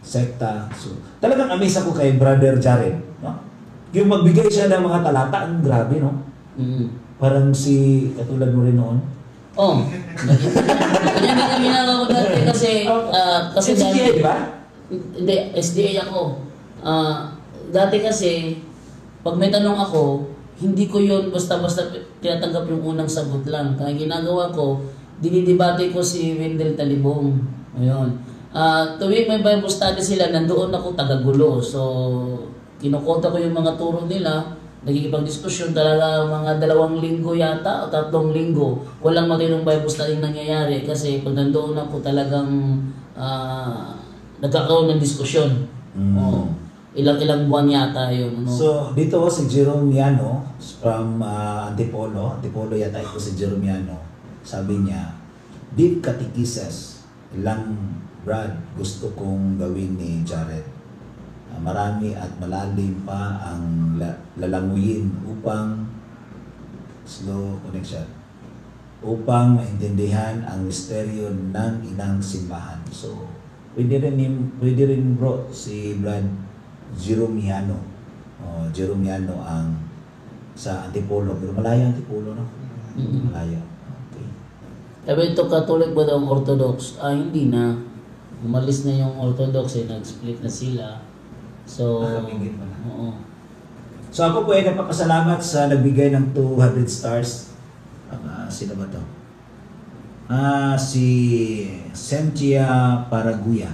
sekta. So, talagang amaze ako kay Brother Jared, no? Yung magbigay siya ng mga talata, ang grabe, no? Parang si, katulad mo rin noon. Oh, ganyan din yung ginagawa ko dati kasi SDA, di ba? Hindi, SDA ako. Dati kasi, pag may tanong ako, hindi ko yun basta-basta tinatanggap yung unang sagot lang. Kaya ginagawa ko, dinidebate ko si Wendell Talibong. Ayun. Tuwing may Bible study sila, nandoon ako tagagulo. So, kinukota ko yung mga turo nila, nagkikipag-diskusyon talaga mga 2 linggo yata o 3 linggo. Walang matinong Bible study nangyayari kasi pag nandoon ako talagang nagkakaroon ng diskusyon. Oh, ilang buwan yata yun. No? So, dito si Jerome Miano from Antipolo. Antipolo yata ito si Jerome Miano. Sabi niya, deep catechesis lang Brad gusto kong gawin ni Jared. Marami at malalim pa ang lalanguyin upang slow connection upang maintindihan ang misteryo ng inang simbahan. So, pwede rin bro si Brad Jeromiano. Jeromiano ang sa Antipolo. Pero malayo Antipolo, no? Malayo. Okay. Sabi ito, Catholic ba daw ang Orthodox? Hindi na. Umalis na yung Orthodox nag-split na sila. So, oo. So ako po ay nagpapasalamat sa nagbigay ng 200 stars. Sino ba to? Si Sentia Paraguya.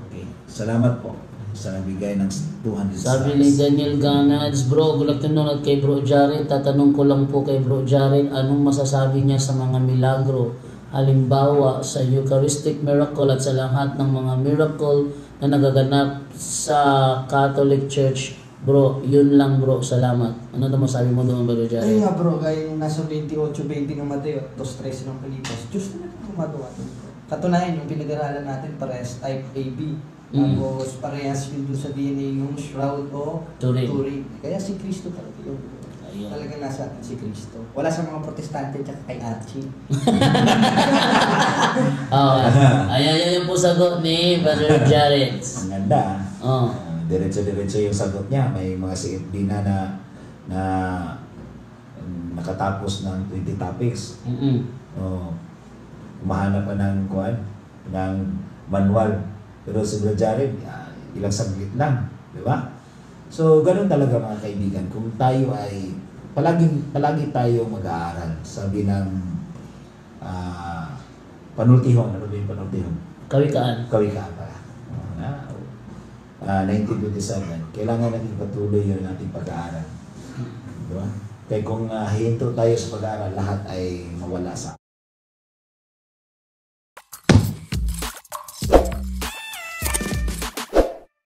Okay. Salamat po sa nagbigay ng 200 stars. Sabi ni Daniel Ganads, bro, good afternoon at kay Bro Jared. Tatanong ko lang po kay Bro Jared, anong masasabi niya sa mga milagro? Halimbawa, sa Eucharistic miracle at sa lahat ng mga miracle na nagaganap sa Catholic Church. Bro, yun lang bro, salamat. Ano naman sabi mo doon, Brother Jared? Ayun nga bro, gaya yung nasa 28-20 ng Mateo, 2-13 ng Pilipos, Diyos na natin gumagawa ito. Katunayan, yung pinag-aralan natin parehas type AB. Tapos parehas yun dun sa DNA yung shroud o Turing. Kaya si Kristo talaga yun. Ayun. Talagang nasa atin si Kristo. Wala sa mga protestante at kay Archie. Ayan yung po sagot ni Brother Jared. Ang ganda. Oh. Diretso-diretso yung sagot niya. May mga CFD na nakatapos ng 20 topics. Kumahanap pa ng manual. Pero si Brother Jared, ilang saglit lang. Di ba? So, ganun talaga mga kaibigan. Kung tayo ay, palagi tayo mag-aaral. Sabi ng panultihon. Ano ba yung panultihon? Kawikaan. Kawikaan pala. 1927. Kailangan natin patuloy yung ating pag-aaral. Diba? Kaya kung hinto tayo sa pag-aaral, lahat ay mawala sa